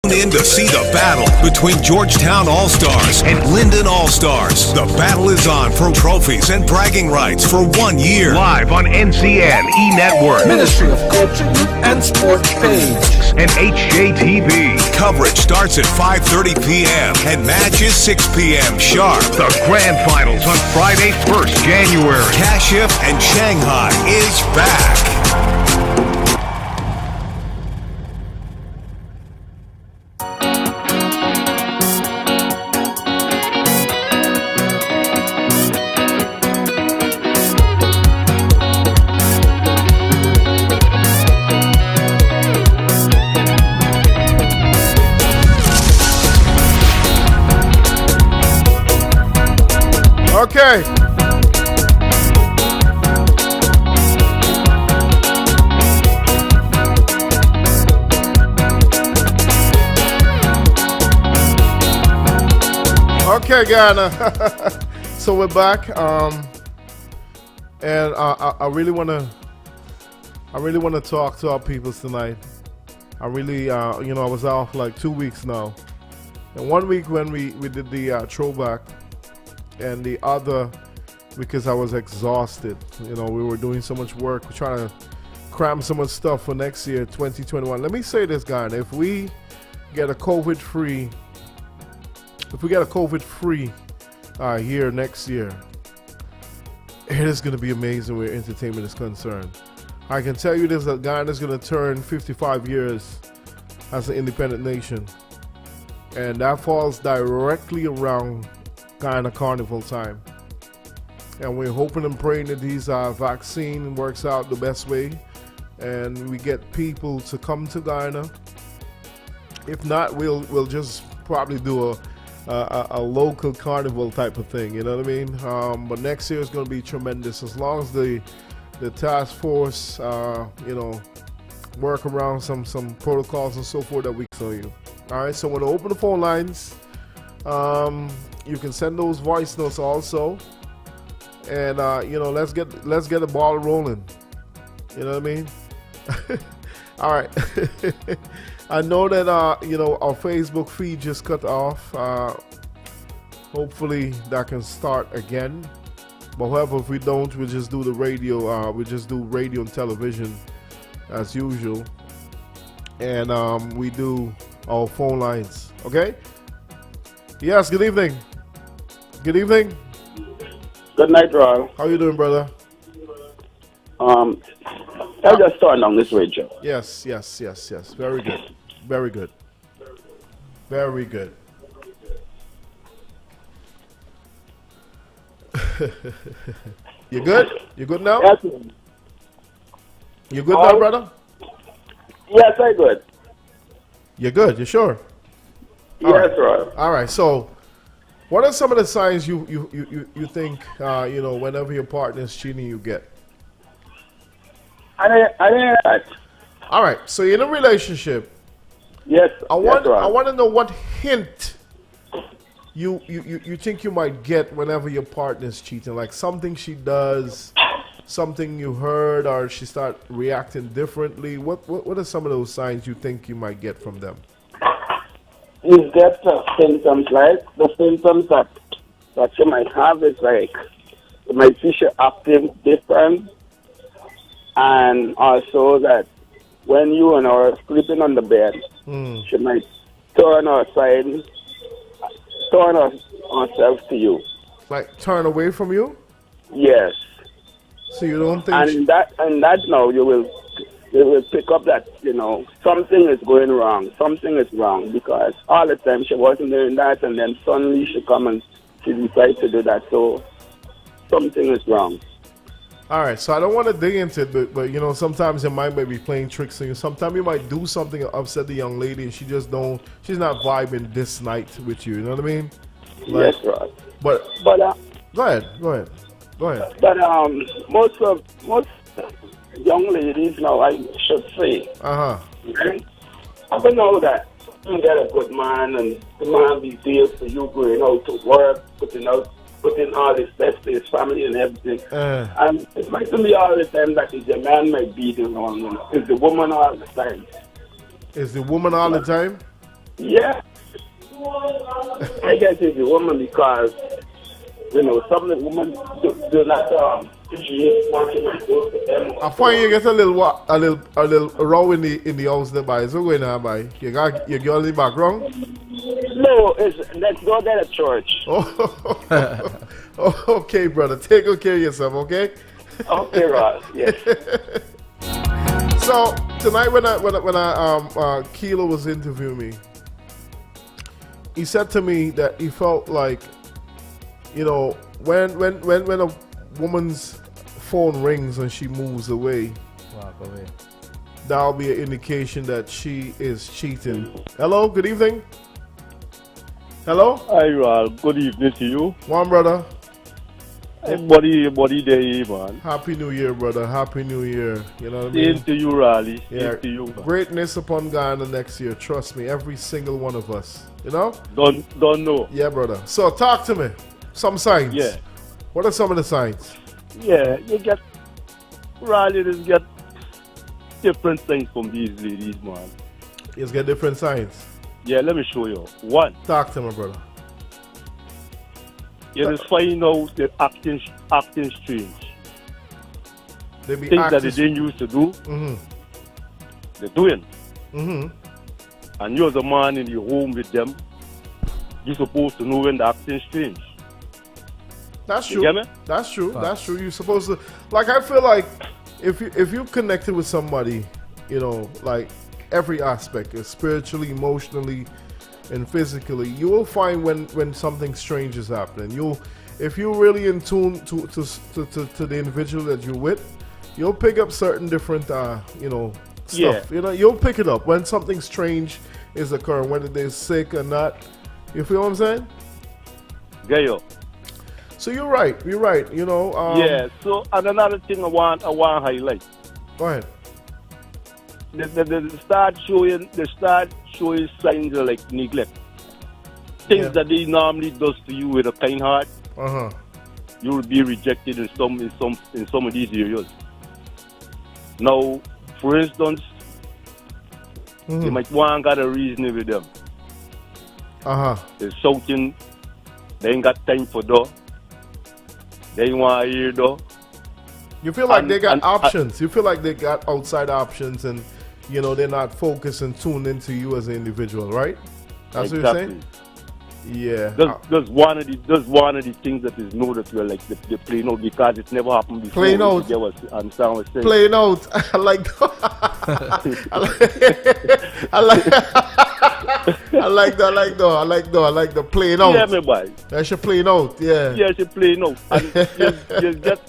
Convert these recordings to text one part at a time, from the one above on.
In to see the battle between Georgetown All-Stars and Linden All-Stars. The battle is on for trophies and bragging rights for 1 year. Live on NCN E-Network, Ministry of Culture, Youth and Sport page, and HJTV. Coverage starts at 5:30 p.m. and matches 6 p.m. sharp. The grand finals on Friday, 1st January. Kashif and Shanghai is back. Okay. Okay, Ghana. So we're back, and I really wanna talk to our people tonight. I really, I was off like 2 weeks now, and 1 week when we did the throwback. And the other, because I was exhausted. We were doing so much work. We're trying to cram so much stuff for next year, 2021. Let me say this, guys. If we get a COVID-free year next year, it is going to be amazing where entertainment is concerned. I can tell you this, that Ghana is going to turn 55 years as an independent nation. And that falls directly around kind of carnival time, and we're hoping and praying that these vaccine works out the best way, and we get people to come to Ghana. If not, we'll just probably do a local carnival type of thing. You know what I mean? But next year is going to be tremendous as long as the task force, work around some protocols and so forth that we can tell you. All right, so I'm going to open the phone lines. You can send those voice notes also, and let's get the ball rolling. You know what I mean? All right. I know that our Facebook feed just cut off. Hopefully that can start again. But however, if we don't, we'll just do the radio. We just do radio and television as usual, and we do our phone lines. Okay. Yes. Good evening. Good evening. Good night, Roy. How you doing, brother? I just started on this radio. Yes. Very good. Very good. Very good. You good? You good now? Yes. You good now, brother? Yes, I'm good. You're good. You sure? Yes, Roy. All right. So, what are some of the signs you think whenever your partner is cheating, you get? I didn't hear that. All right. So you're in a relationship. Yes. I want to know what hint you think you might get whenever your partner is cheating, like something she does, something you heard, or she start reacting differently. What are some of those signs you think you might get from them? Is that symptoms, like the symptoms that you might have is like you might see she acting different, and also that when you and her are sleeping on the bed, she might turn herself to you. Like turn away from you? Yes. So you don't think? And that now you will pick up that something is going wrong. Something is wrong because all the time she wasn't doing that, and then suddenly she come and she decides to do that. So something is wrong. All right, so I don't want to dig into it, but sometimes your mind might be playing tricks on you. Sometimes you might do something to upset the young lady, and she's not vibing this night with you. You know what I mean? Yes, right. But go ahead. But most young ladies now, I should say, right? I don't know that you get a good man, and the man be there for you going out to work, putting all his best to his family and everything. And it might be all the time that the man might be the wrong one. It's the woman all the time. Is the woman all the time? Yeah. I guess it's a woman because, some of the women do not working with both of them. I find you get a little row in the house there, by. So going on, by. You got your girl in the background? No, let's go there at church. Oh, okay, brother. Take good care of yourself, okay? Okay, Ross. Yes. So tonight when Kilo was interviewing me, he said to me that he felt like, when a woman's phone rings and she moves away, that'll be an indication that she is cheating. Hello, good evening. Hello? Hi, Ral. Good evening to you. One brother. Body day, man. Happy New Year, brother. Happy New Year. You know what I mean? Same to you, Raleigh. Yeah. Same to you, man. Greatness upon Ghana next year. Trust me, every single one of us. You know? Don't know. Yeah, brother. So talk to me. Some signs. Yeah. What are some of the signs? Yeah, you get Raleigh just get different things from these ladies, man. You get different signs. Yeah, let me show you. One, Talk to me, brother. you just find out they're acting strange. They be Things that acting. they didn't used to do, Mm-hmm. they're doing. Mm-hmm. And you're the man in the home with them, you're supposed to know when they're acting strange. That's You true. get me? That's true. That's true. You're supposed to, like, I feel like if you connected with somebody, like every aspect, spiritually, emotionally, and physically, you will find when something strange is happening. If you're really in tune to the individual that you're with, you'll pick up certain different stuff. Yeah. You'll pick it up when something strange is occurring, whether they're sick or not. You feel what I'm saying? Yeah, yo. So you're right. Yeah. So and another thing I want to highlight. Go ahead. They start showing signs of like neglect. Things that they normally does to you with a kind heart, you will be rejected in some of these areas. Now, for instance, you might want got a reason with them. They're shouting, they ain't got time for door. They ain't want to hear door. You feel like they got options. You feel like they got outside options, and they're not focused and tuned into you as an individual, right? That's what you're saying. Yeah. That's one of the things that is know that we're like they playing out because it never happened before. Playing out. Understand what I'm saying? Playing out. I like that. I like the playing out. Yeah, me boy. That's your playing out. Yeah. Yeah, she playing out. And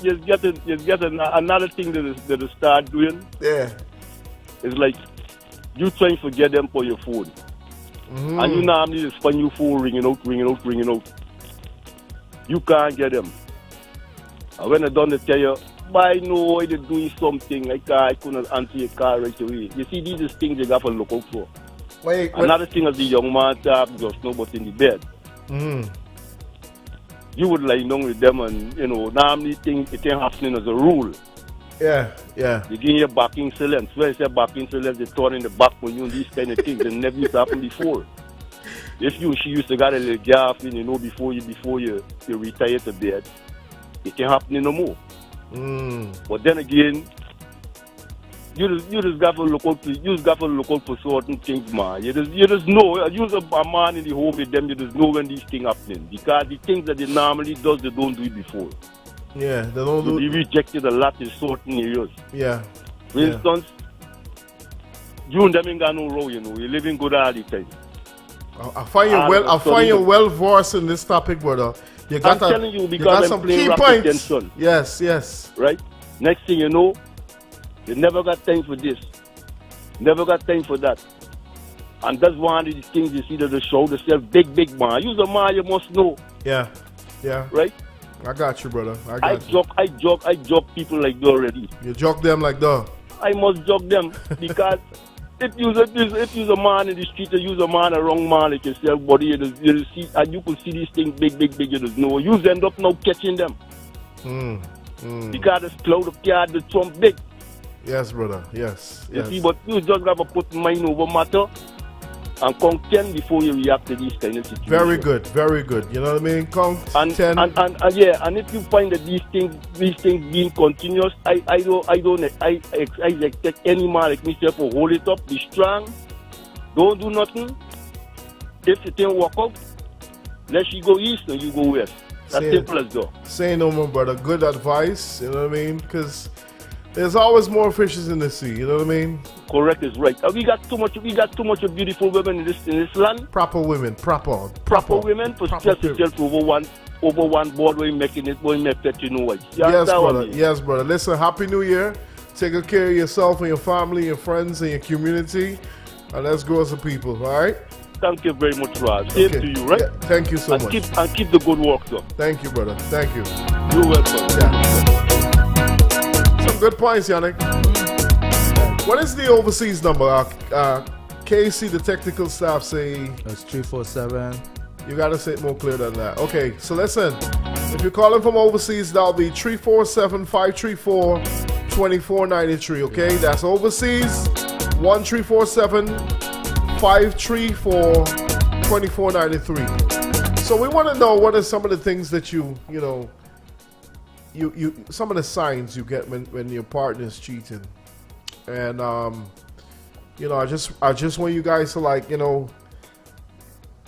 you get another thing that they start doing. Yeah. It's like you trying to get them for your phone. And you normally just find your phone ringing out. You can't get them. And when they're done, they tell you, I know they're doing something. I couldn't answer your car right away. You see, these are things you got to look out for. Another thing is the young man just know what's in the bed. You would lie down with them and, normally things it ain't happening as a rule. Yeah. You give your backing silence. When you say backing silence, they turn in the back when you these kind of things. They never used to happen before. If she used to get a little gaff in, before you retire to bed, it can't happen no more. But then again, you just got to look out for certain things, man. You just know. Use a man in the home with them. You just know when these things happening because the things that they normally does, they don't do it before. Yeah, they don't do. They rejected a lot in certain areas. Yeah. For instance, you and them ain't got no row. You living good all the time. I find you well versed in this topic, brother. I'm telling you because I'm playing rapid tension. Yes. Right? Next thing you know, you never got time for this. Never got time for that. And that's one of the things you see that they show themselves big man. You're a man, you must know. Yeah. Right? I got you, brother. I joke people like that already. You joke them like that? I must joke them because if you're a man in the street, you use a man, a wrong man like yourself, buddy, you see, and you could see these things big, you just know. You end up now catching them. Because the cloud of card, the trump big. Yes, brother. Yes. You see, but you just got to put mind over matter And count 10 before you react to these kind of situations. Very good, very good. You know what I mean? Count And 10. Yeah, and if you find that these things being continuous, I expect any man like myself to hold it up, be strong, don't do nothing. If it didn't work out, let you go east and you go west. That's simple as that. Say no more, brother. Good advice. You know what I mean? Because there's always more fishes in the sea. You know what I mean? Correct is right. We got too much of beautiful women in this land. Proper women, proper Women for stress yourself over one board where you making it, where you make that you know what. Yes, brother. Yes, brother. Listen, Happy New Year. Take good care of yourself and your family, your friends, and your community. And let's grow as a people. All right. Thank you very much, Raj. Same to you, right? Yeah, thank you so much. Keep the good work, sir. Thank you, brother. Thank you. You're welcome. Yeah. Some good points, Yannick. What is the overseas number? Casey, the technical staff say... It's 347. You got to say it more clear than that. Okay, so listen. If you're calling from overseas, that'll be 347-534-2493, okay? That's overseas, 1-347-534-2493. So we want to know what are some of the things that you some of the signs you get when your partner's cheating. And, I just want you guys to, like,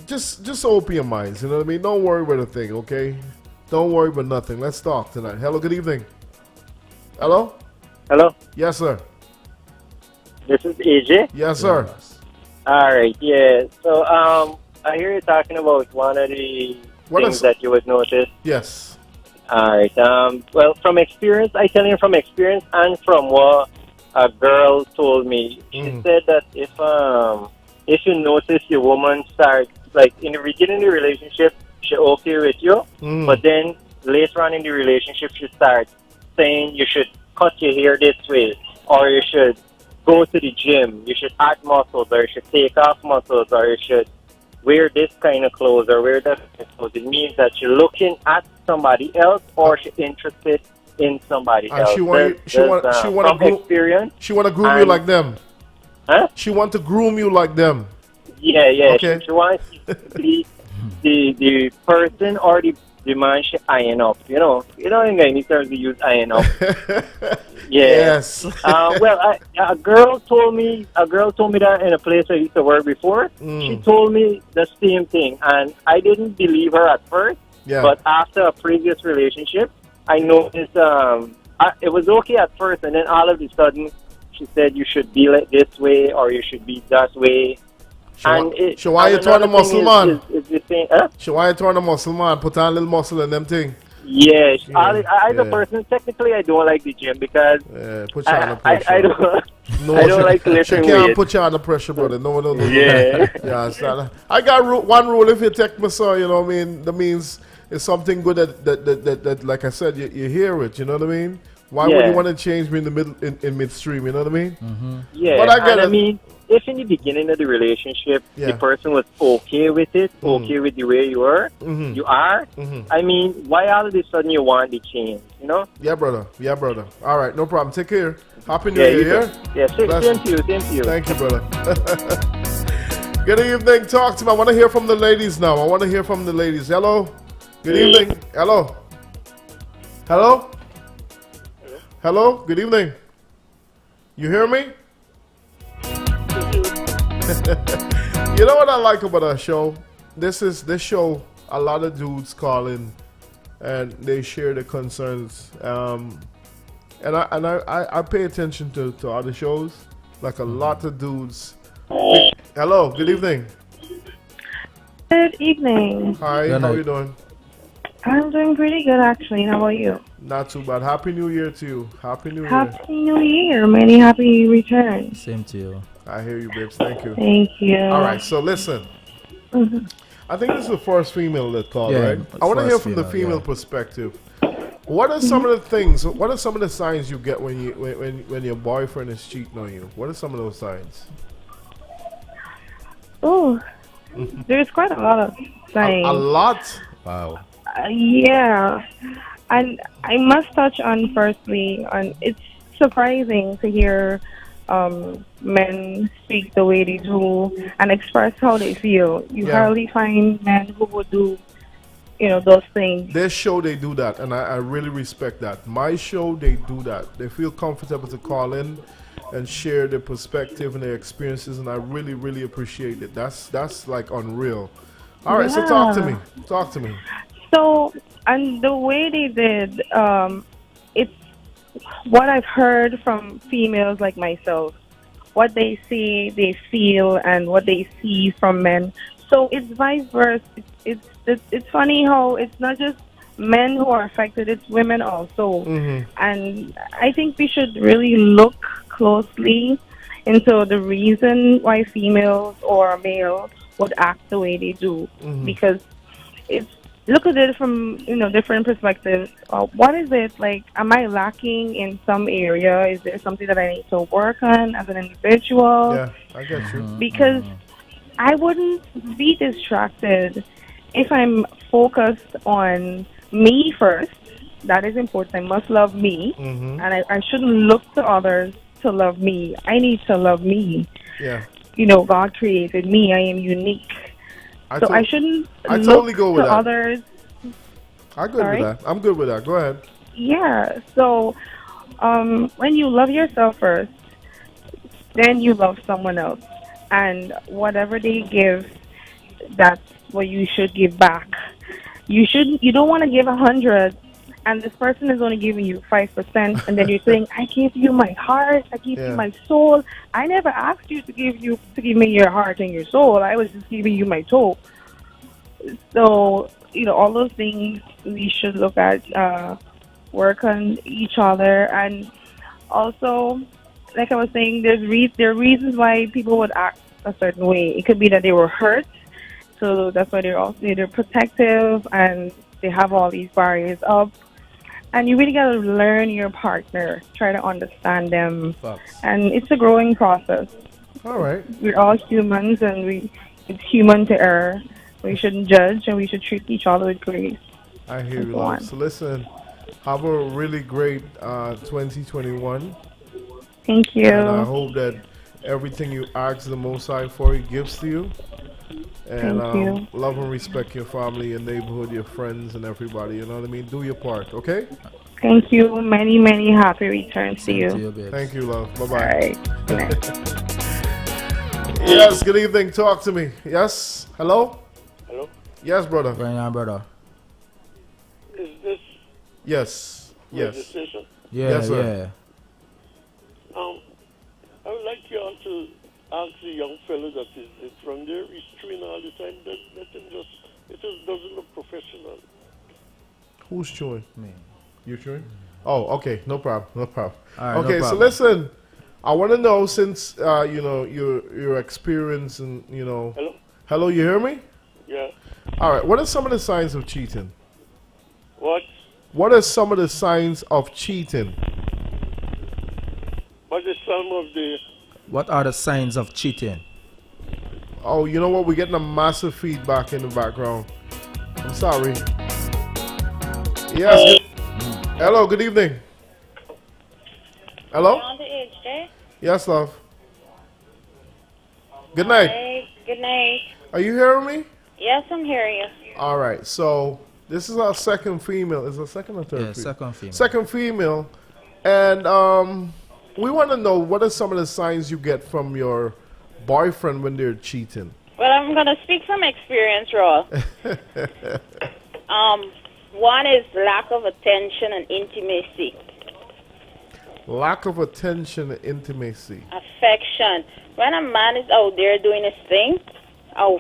just open your minds, you know what I mean? Don't worry about a thing, okay? Don't worry about nothing. Let's talk tonight. Hello, good evening. Hello? Hello? Yes, sir. This is AJ? Yes, sir. All right, yeah. So, I hear you talking about one of the things that you would notice. Yes. All right. Well, from experience, I tell you from experience and from what a girl told me. She said that if you notice your woman start, like in the beginning of the relationship, she's okay with you, but then later on in the relationship, she starts saying you should cut your hair this way, or you should go to the gym, you should add muscles, or you should take off muscles, or you should wear this kind of clothes or wear that kind of clothes. It means that you're looking at somebody else or she's interested in somebody else. She want to groom you like them. Huh? She want to groom you like them. Yeah. Okay. She wants to be the person or the man she iron up. You know, in any terms we use iron up. Yeah. Yes. Well, a girl told me that in a place I used to work before. She told me the same thing, and I didn't believe her at first. Yeah. But after a previous relationship, I noticed it was okay at first, and then all of a sudden, she said you should be like this way or you should be that way. So why you turn a muscle man? So why you turn a muscle man? Put on a little muscle in them thing. Yeah, as a person, technically, I don't like the gym because put you under pressure. I don't like lifting weights. She can't weight. put you under pressure, brother. No. Yeah. Yeah, I got one rule. If you take my son, you know what I mean? That means it's something good that like I said, you hear it. You know what I mean? Why would you want to change me in the middle, in midstream? You know what I mean? Mm-hmm. Yeah, but I get it. I mean, if in the beginning of the relationship, the person was okay with it, okay with the way you are, I mean, why all of a sudden you want the change, you know? Yeah, brother. All right, no problem. Take care. Happy New Year. Yeah, same to you. Thank you, brother. Good evening. Talk to me. I want to hear from the ladies now. Hello. Good evening. Hello. Good evening. You hear me? You know what I like about our show? This show, a lot of dudes call in and they share their concerns. And I pay attention to other shows. Like a lot of dudes. Hello, good evening. Good evening. Hi, how are you doing? I'm doing pretty good, actually. How about you? Not too bad. Happy New Year to you. Happy New Year. Happy New Year. Many happy returns. Same to you. I hear you, babes. Thank you. Thank you. All right, so listen. I think this is the first female that called, right? I want to hear from the female perspective. What are some of the things? What are some of the signs you get when your boyfriend is cheating on you? What are some of those signs? Oh, there's quite a lot of signs. A lot? Wow. Yeah, and I must touch on firstly on it's surprising to hear men speak the way they do and express how they feel. You Yeah. hardly find men who would do, those things. Their show, they do that, and I really respect that. My show, they do that. They feel comfortable to call in and share their perspective and their experiences, and I really, really appreciate it. That's like unreal. All right, so talk to me. Talk to me. So, and the way they did, it's what I've heard from females like myself, what they see, they feel, and what they see from men. So it's vice versa. It's funny how it's not just men who are affected; it's women also. And I think we should really look closely into the reason why females or males would act the way they do, because it's look at it from different perspectives. What is it like? Am I lacking in some area? Is there something that I need to work on as an individual? Yeah, I get you. Because I wouldn't be distracted if I'm focused on me first. That is important. I must love me, and I shouldn't look to others to love me. I need to love me. Yeah. God created me. I am unique. I shouldn't I look totally go with to that. others. I'm good with that. I'm good with that. Go ahead. Yeah. So when you love yourself first, then you love someone else. And whatever they give, that's what you should give back. You don't want to give 100, and this person is only giving you 5%, and then you're saying, "I gave you my heart, I gave you my soul. I never asked you to give me your heart and your soul. I was just giving you my toe." So all those things we should look at, work on each other, and also, like I was saying, there are reasons why people would act a certain way. It could be that they were hurt, so that's why they're protective and they have all these barriers up. And you really got to learn your partner, try to understand them, and it's a growing process. All right. We're all humans, and it's human to err. We shouldn't judge, and we should treat each other with grace. I hear you, love. So listen, have a really great 2021. Thank you. And I hope that everything you ask the Most High for, He gives to you. And Thank you. Love and respect your family, your neighborhood, your friends, and everybody. You know what I mean? Do your part, okay? Thank you. Many, many happy returns to you. Thank you, love. Bye-bye. All right. Good night. Yes, good evening. Talk to me. Yes? Hello? Hello? Yes, brother. Going on, brother? Is this Yes. Yes. decision? Yeah, Yes, sir. yeah. I would like you all to ask the young fellow that is in front there, he's chewing all the time, let him it just doesn't look professional. Who's chewing? Me. You chewing? Oh, okay. No problem. No problem. All right, Okay, no so problem. listen. I want to know, since your experience and Hello? Hello, you hear me? Yeah. All right. What are some of the signs of cheating? What? What are some of the signs of cheating? What is some of the... What are the signs of cheating? Oh, you know what? We're getting a massive feedback in the background. I'm sorry. Yes. Hello. Good evening. Hello. On the edge there. Yes, love. Good night. Hey, good night. Are you hearing me? Yes, I'm hearing you. All right. So this is our second female. Is it second or third? Yeah, female? second female. Second female, and we want to know, what are some of the signs you get from your boyfriend when they're cheating? Well, I'm going to speak from experience, Raw. One is lack of attention and intimacy. Lack of attention and intimacy. Affection. When a man is out there doing his thing, a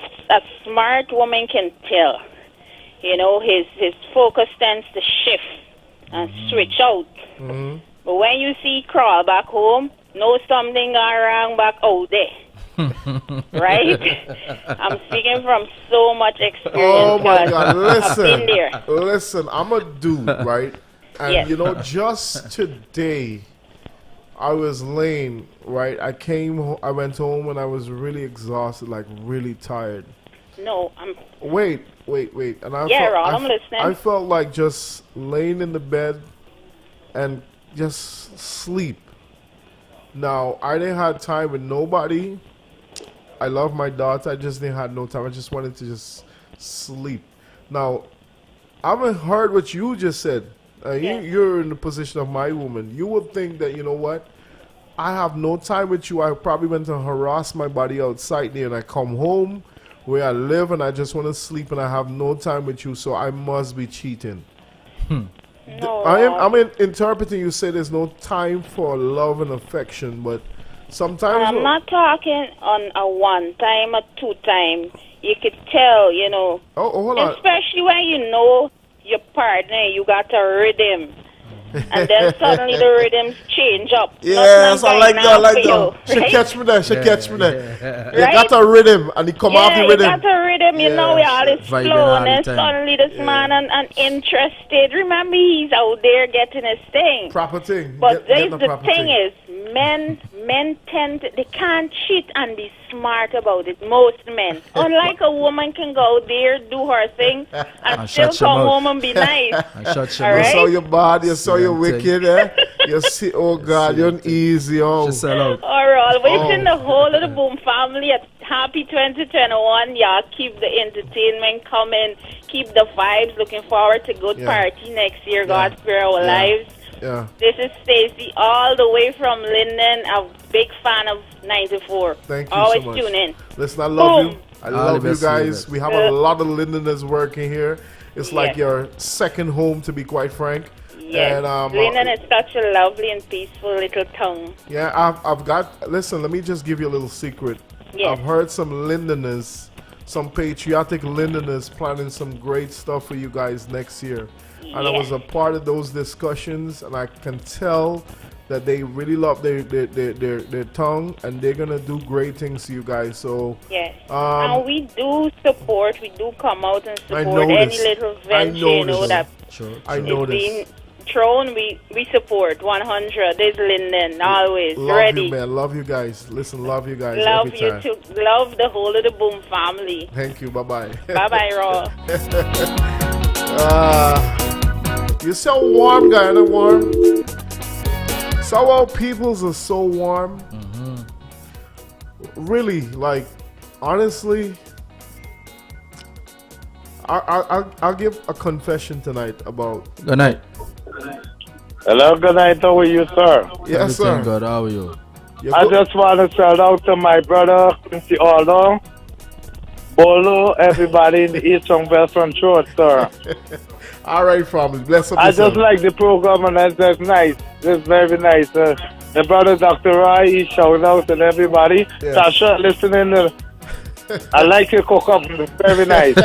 smart woman can tell. His focus tends to shift and switch out. Mm-hmm. But when you see crawl back home, know something gone wrong back out there. Right? I'm speaking from so much experience. Oh my God! I've been there. Listen. I'm a dude, right? And Yes. just today, I was laying, right? I went home and I was really exhausted, like really tired. No, I'm... Wait. And Ron, I'm listening. I felt like just laying in the bed and just sleep. Now, I didn't have time with nobody. I love my daughter. I just didn't have no time. I just wanted to just sleep. Now, I haven't heard what you just said. You're in the position of my woman. You would think that, you know what? I have no time with you. I probably went to harass my body outside there, and I come home where I live, and I just want to sleep, and I have no time with you, so I must be cheating. No. I'm interpreting you say there's no time for love and affection, but sometimes... I'm not talking on a one time or two time. You could tell, you know. Oh, hold on. Especially when you know your partner, you got a rhythm. And then suddenly the rhythms change up. Yes, I like that. I like that. You, She right? catch me there. She catch me there. You Right? got a rhythm, and he come off the rhythm. You got a rhythm, you know, we all is Vibing flow, all and the then time. suddenly this man uninterested. Remember, he's out there getting his thing. Proper thing. But Get the thing is, men tend to, they can't cheat and be smart about it. Most men, unlike a woman, can go out there, do her thing, and still shut your come mouth. home and be nice. Shut your All You mouth. saw right? your bad, you saw your Same wicked, eh? You see, oh God, you're easy, oh. She sell out. All right, wishing Oh. the whole of the Boom family a happy 2021. Y'all keep the entertainment coming, keep the vibes. Looking forward to good Yeah. party next year. God spare our lives. Yeah. This is Stacy, all the way from Linden. A big fan of 94. Thank you Always so much. tune in. Listen, I love Boom. you. I All love the you best to you, guys. man. We have a lot of Londoners working here. It's like Yeah. your second home, to be quite frank. Yes, And, Linden is such a lovely and peaceful little town. yeah, I've got. Listen, let me just give you a little secret. Yes. I've heard some Londoners, some patriotic Londoners planning some great stuff for you guys next year. And I was a part of those discussions, and I can tell that they really love their tongue, and they're gonna do great things to you guys. So Yes. And we do support, we do come out and I support know any this. little I venture, know you know, this. that I is know this. being thrown, we support 100. There's Linden, always Love ready. you, man. Love you guys. Listen, love you guys. Love every you time. too. Love the whole of the Boom family. Thank you. Bye bye. Bye bye, Raw. You're so warm, guy. Not warm. So our peoples are so warm. Really, like, honestly, I'll give a confession tonight about. Good night. Hello, good night. How are you, sir? Yes, sir. Everything good. How are you? You're I good. just want to shout out to my brother, Quincy Aldo, Bolo, everybody in the East from Western Shore, sir. All right, family. Bless up I yourself. just like the program, and that's nice. It's very nice. The brother, Dr. Roy, he shout out to everybody. Yes. Tasha, listening to... I like your cook up. It's very nice.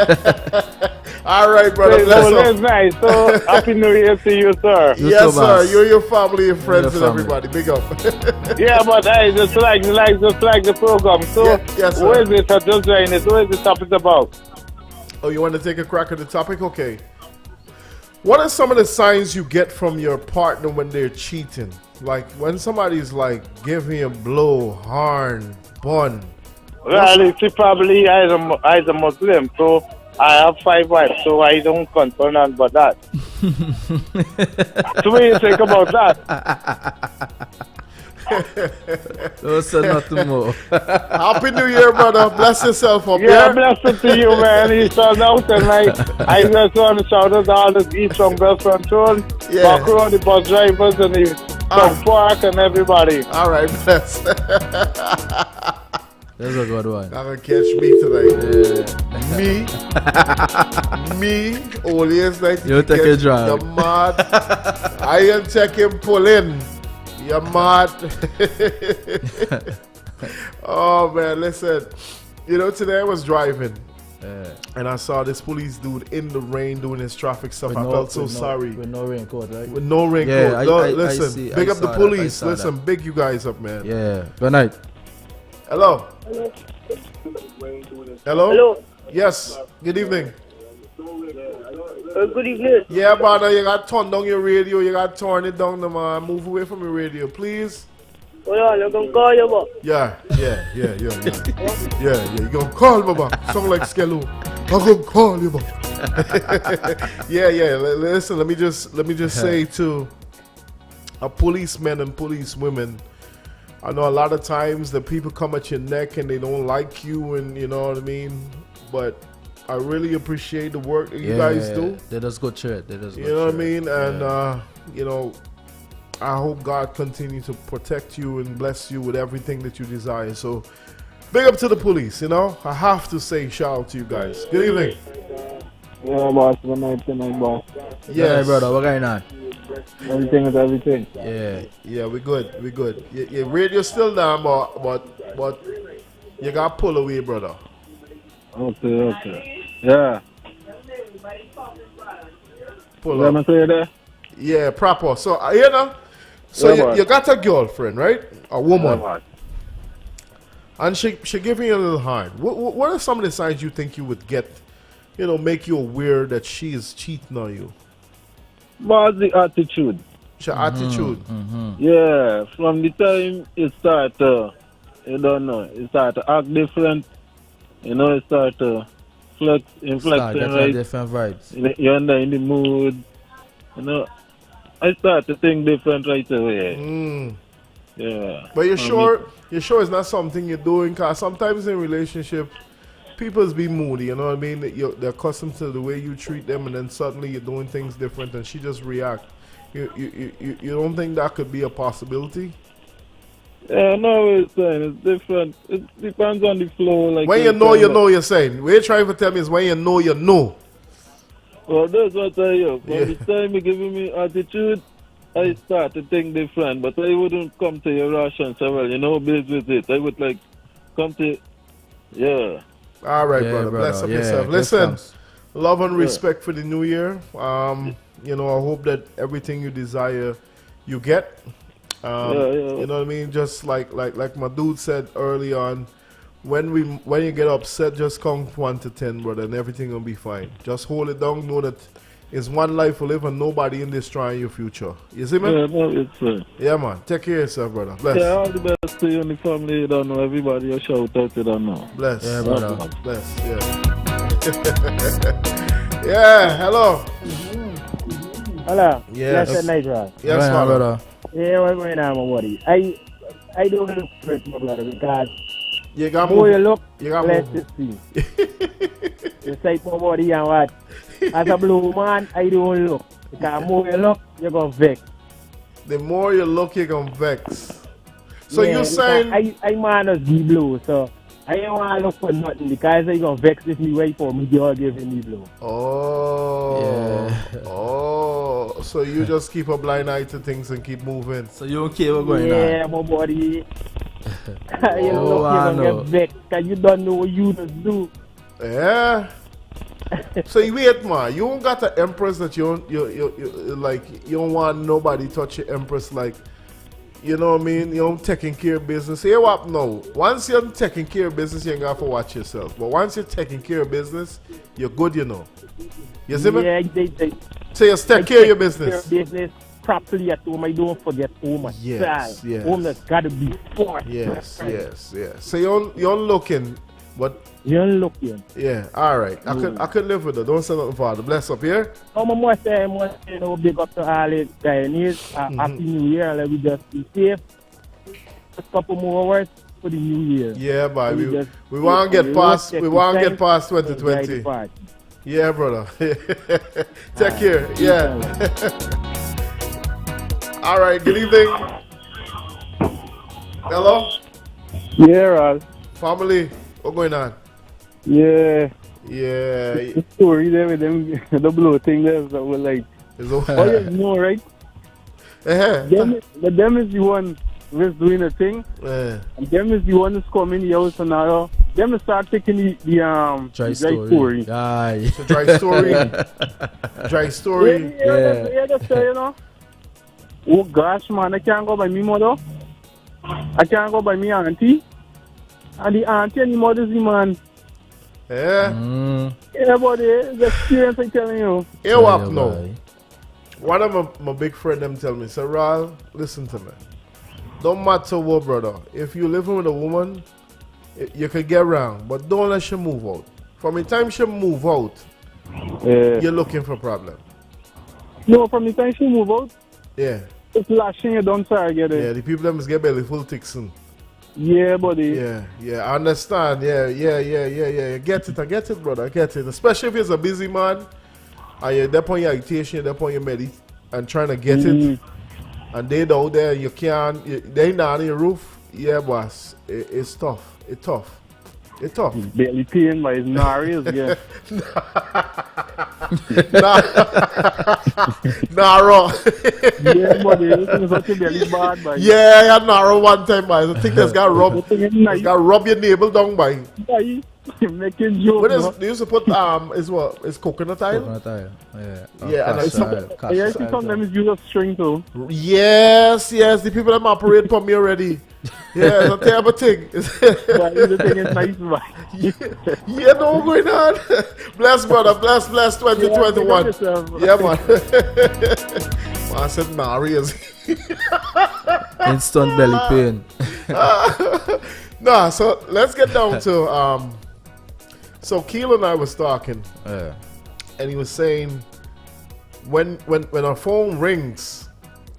All right, brother. Bless So, up. it's nice. So, Happy New Year to you, sir. You Yes, too, sir. boss. You're your family, your friends, your and family. everybody. Big up. Yeah, but I just like the program. So, Yes, who sir. is it? I just joined it. What is the topic about? Oh, you want to take a crack at the topic? Okay. What are some of the signs you get from your partner when they're cheating? Like when somebody's like giving you a blow, horn, bun. Well, you see, probably I am a Muslim, so I have 5 wives, so I don't concern about that. So what do you think about that? Don't say nothing more. Happy New Year, brother. Bless yourself up Yeah, here. blessed to you, man. He turned out, and I just want to shout out all the East from West Control, Yeah. back around the bus drivers and the South Park and everybody. All right, bless. That's a good one. Not gonna catch me tonight. Me, always like You take a drive. You're mad. I am taking pulling. You're mad. Oh man, listen. You know, today I was driving and I saw this police dude in the rain doing his traffic stuff. I felt so sorry. With no raincoat, right? With no raincoat. Yeah, Listen, see- big I up the saw that, police. I saw Listen, big you guys up, man. Yeah. Good night. Hello. Hello. Hello. Yes. Good evening. Good evening. Yeah, brother, you got to turn down your radio. You got to turn it down, man. Move away from your radio, please. Hold on, I'm gonna call you back. Yeah. You gonna call me back. Sound like Skello. I'm gonna call you back. yeah. Listen, let me just say to a policeman and policewomen, I know a lot of times the people come at your neck and they don't like you, and you know what I mean. But I really appreciate the work that you guys do. They just go through it. You know what I mean? And you know, I hope God continue to protect you and bless you with everything that you desire. So, big up to the police. You know, I have to say shout out to you guys. Good evening. Yeah, boss. Good night tonight, boss. Yes, brother. What going on? Everything is everything. Yeah, we good. We good. Your radio still down, but you got pull away, brother. Okay. Yeah. Pull up. There? Yeah, proper. So you know, so you got a girlfriend, right? A woman. Yeah, and she giving you a little hand. What are some of the signs you think you would get, you know, make you aware that she is cheating on you? What's the attitude? Her attitude. Yeah, from the time it start, you don't know, it start to act different. You know, it start to inflecting right. Different vibes. You're in the mood. You know, I start to think different right away. Yeah. But you're sure it's not something you're doing? Because sometimes in relationship, people's be moody, you know what I mean? They're accustomed to the way you treat them, and then suddenly you're doing things different, and she just react. You don't think that could be a possibility? Yeah, no, it's different. It depends on the flow. Like when you know, you're saying. What you're trying to tell me is when you know, you know. Well, that's what I hear. From the time you're giving me attitude, I start to think different. But I wouldn't come to your rush and say, well, you know, based with it. I would like come to, yeah. All right, brother. Bless up yourself. Listen, love and respect for the new year. You know, I hope that everything you desire, you get. You know what I mean? Just like my dude said early on, when you get upset, just count 1 to 10, brother, and everything will be fine. Just hold it down. Know that it's one life to live, and nobody in this trying your future. You see, man? Yeah, no, it's yeah, man. Take care of yourself, brother. Bless. Yeah, all the best to you and the family. You don't know everybody. You shout out. You don't know. Bless. Yeah, brother. Bless. Yeah. Yeah. Hello. Hello. Yes. Blessed night, Rob. Yes, brother. Yeah, what's going on, my buddy? I don't look for my brother, because you got more you look, you got less you see. You say, my buddy, and what? As a blue man, I don't look. Because more you look, you're going to vex. The more you look, you're going to vex. So you're saying... I manage be blue, so I don't want to look for nothing, because I'm going to vex if me wait for me, you're giving me blue. Oh. Yeah. Oh. So you just keep a blind eye to things and keep moving. So you don't care what's going on? Yeah, my buddy. You look, you're going to get vexed, because you don't know what you just do. Yeah. So you wait, man. You don't got an empress that you don't want nobody touch your empress, like, you know what I mean? You don't taking care of business. Here what no. Once you're taking care of business, you ain't got to watch yourself. But once you're taking care of business, you're good, you know. You see me? Yeah, so you take care of your business. Business properly at home. I don't forget home. Yes. Home that's got to be forced. Yes. So you're looking. But you're looking. Yeah, all right. I could live with it. Don't say nothing, Father. Bless up here. I'm more say, you know, big up to all the guys. Happy New Year. Let me just be safe. A couple more words for the New Year. Yeah, boy. We want to get past. We want to get past 2020. Yeah, brother. Take care. Yeah. All right. Good evening. Hello. Yeah, Rod. Family. What's going on? Yeah. The story there with them, the blue thing there, that was like, oh, you know, right? But them is the one who's doing the thing. And them is the one who's coming in the house and now. Them start taking the dry story. So dry story. Dry story. Yeah, that's you know. Oh gosh, man, I can't go by me mother. I can't go by me auntie. And the auntie and the mother's the man. Yeah. Yeah, but the experience I'm telling you. Here what now? One of my big friend them tell me, so Ral, listen to me. Don't matter what, brother. If you living with a woman, you could get around, but don't let she move out. From the time she move out, you're looking for problem. No, from the time she move out? Yeah. It's lashing you down, sir. Get it? Yeah, the people that must get belly full tick soon. Yeah, buddy. Yeah, I understand. Yeah. I get it, brother. I get it. Especially if you're a busy man and you're there on your agitation, you're there on your medi and trying to get it. And they out there, you can't, they not on your roof. Yeah, boss. It's tough. It's tough. He's barely paying by his naris, yeah. Narrow. Yeah, buddy. It's such a belly bad, man. Yeah, I had narrow one time, man. I think that's got rub. It's got rub your navel down, by. Yeah, you're making jokes. What is? They used to put is what? It's coconut oil. Coconut oil. Yeah. Yeah, and I see sometimes use a string too. Yes. The people that operate for me already. Yeah, it's a terrible thing. The thing is nice, man. Yeah, no going on. Bless, brother. Bless 2021. Yeah, man. I said Marius. Instant belly pain. Nah, so let's get down to so Keel and I was talking, and he was saying when her phone rings,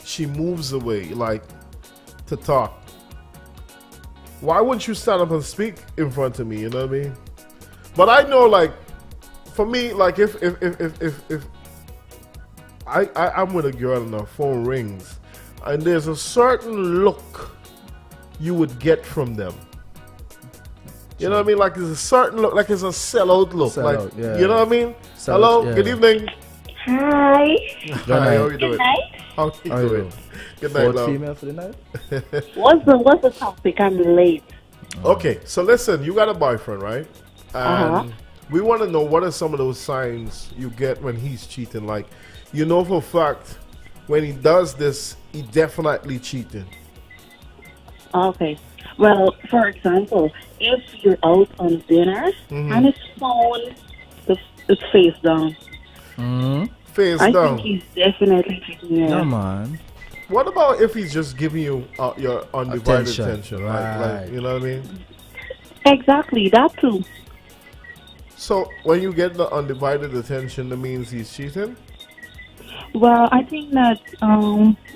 she moves away like to talk. Why wouldn't you stand up and speak in front of me? You know what I mean? But I know, like, for me, like if I'm with a girl and her phone rings, and there's a certain look you would get from them. You know what I mean? Like there's a certain look, like it's a sellout look. Sellout, like yeah. You know what I mean? Sellout, Hello, yeah. good evening. Hi. Hi, how you doing? Good night. How you doing? Good night, love. Female for the night? What's the topic? I'm late. Okay, so listen, you got a boyfriend, right? And we want to know what are some of those signs you get when he's cheating. Like, you know for a fact, when he does this, he definitely cheating. Okay. Well, for example, if you're out on dinner and his phone is face down. Face I down. think he's definitely cheating. Yeah. No, man. What about if he's just giving you your undivided attention? Right. Like, you know what I mean? Exactly, that too. So when you get the undivided attention, that means he's cheating? Well, I think that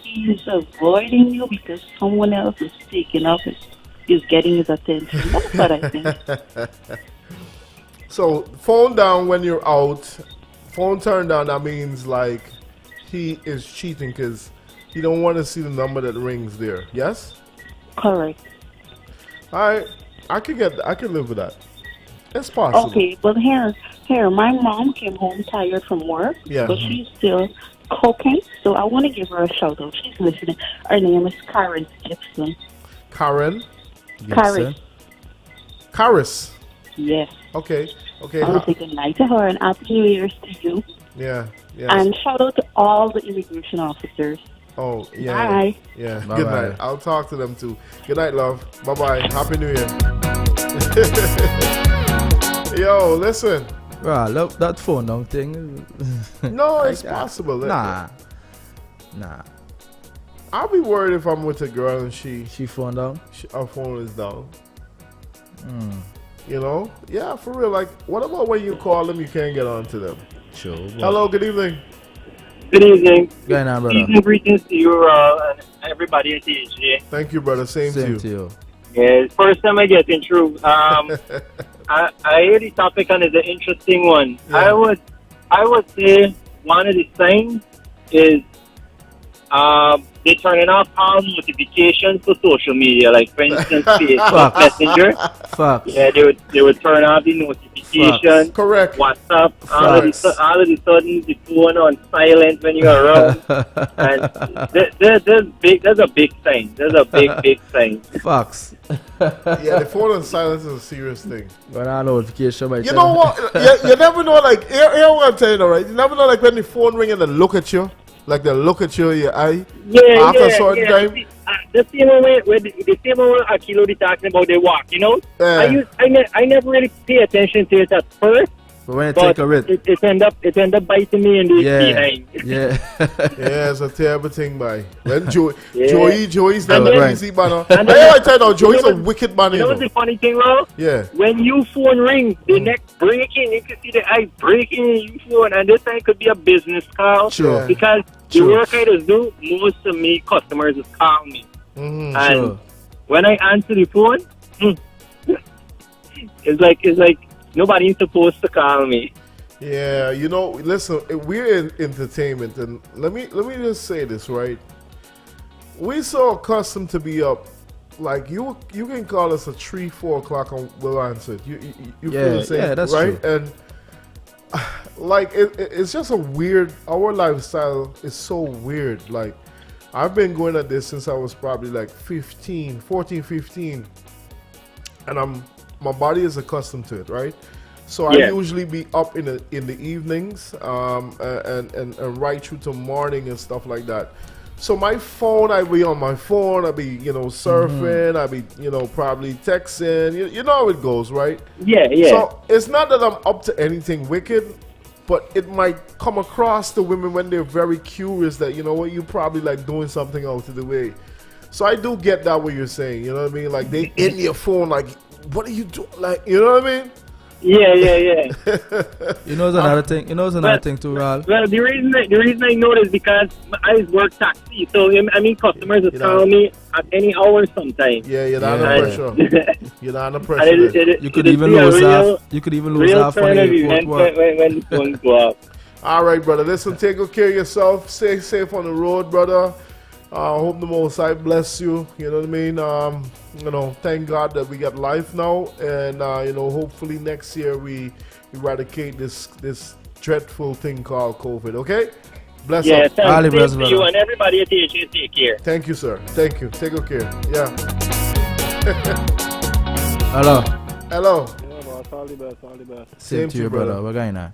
he's avoiding you because someone else is taking up is getting his attention. That's what I think. So phone down when you're out. Phone turned down, that means like he is cheating because he don't want to see the number that rings there. Yes? Correct. Alright. I can live with that. It's possible. Okay, but here, my mom came home tired from work, but she's still cooking, so I want to give her a shout out. She's listening. Her name is Karen Gibson. Karen? Karen. Karis. Yes. Okay. I want to say good night to her and Happy New Year's to you. Yeah. And shout out to all the immigration officers. Oh, yeah. Bye. Yeah. Bye. Good night. I'll talk to them too. Good night, love. Bye-bye. Happy New Year. Yo, listen. Bro, look, that phone down thing. No, it's possible. Nah. I'll be worried if I'm with a girl and she phone down? Her phone is down. You know? Yeah, for real. Like, what about when you call them, you can't get on to them? Sure. Hello, good evening. Good evening. Good night, brother. Evening greetings to you and everybody at THJ. Thank you, brother. Same to you. Yeah, first time I get in through. I hear the topic and it's an interesting one. Yeah. I would say one of the signs is they're turning off all notifications for social media, like for instance Facebook Messenger. Fuck. Yeah, they would turn off the notifications. Correct. WhatsApp. All of a sudden the phone on silent when you're around. And there's a big sign. There's a big sign. Fucks. Yeah, the phone on silence is a serious thing. When I notification by You know what? You never know, like, here what I'm telling you, right? You never know, like, when the phone ring and they look at you. Like they look at you in your eye after a certain time. The same way Akilo be talking about they walk, you know? I never really pay attention to it at first, But when you take a rip, it end up biting me in the behind. Yeah. Yeah, it's a terrible thing, boy. When Joey's And not then- easy, man. and I then- tell you now, Joey's you a know wicked man. You know what's the funny thing, Ro? Yeah. When you phone rings, the next breaking, you can see the eye breaking in your phone, and this time could be a business call. Sure. Because the work I just do, most of me customers just call me. Mm-hmm. And Sure. when I answer the phone, it's like nobody's supposed to call me. Yeah, you know, listen, we're in entertainment, and let me just say this, right? We're so accustomed to be up, like you can call us at 3-4 o'clock and we'll answer it. You feel the same, yeah, that's right? true. And like it's just a weird. Our lifestyle is so weird. Like I've been going at this since I was probably like 14, 15, and my body is accustomed to it, right? So I usually be up in the evenings, and right through to morning and stuff like that. So my phone, I be on my phone, I be surfing, I be probably texting. You know how it goes, right? Yeah. So it's not that I'm up to anything wicked, but it might come across to women when they're very curious that you probably like doing something out of the way. So I do get that what you're saying. You know what I mean? Like they in your phone, like what are you doing? Like you know what I mean? Yeah. You know, another thing. You know, another thing too, Ral. Well, the reason I know is because I work taxi, so I mean customers will call me at any hour sometime. Yeah, you're not under pressure. You're not under pressure. You could even lose half on the when the phone go off. All right, brother. Listen, take good care of yourself. Stay safe on the road, brother. I hope the Most High bless you. You know what I mean? Thank God that we got life now, and hopefully next year we eradicate this dreadful thing called COVID. Okay? Bless Yeah, up. thanks to you and everybody at THA. Take care. Thank you, sir. Thank you. Take good care. Yeah. Hello. Yeah, boss. All the best. Same to you, brother. What going on?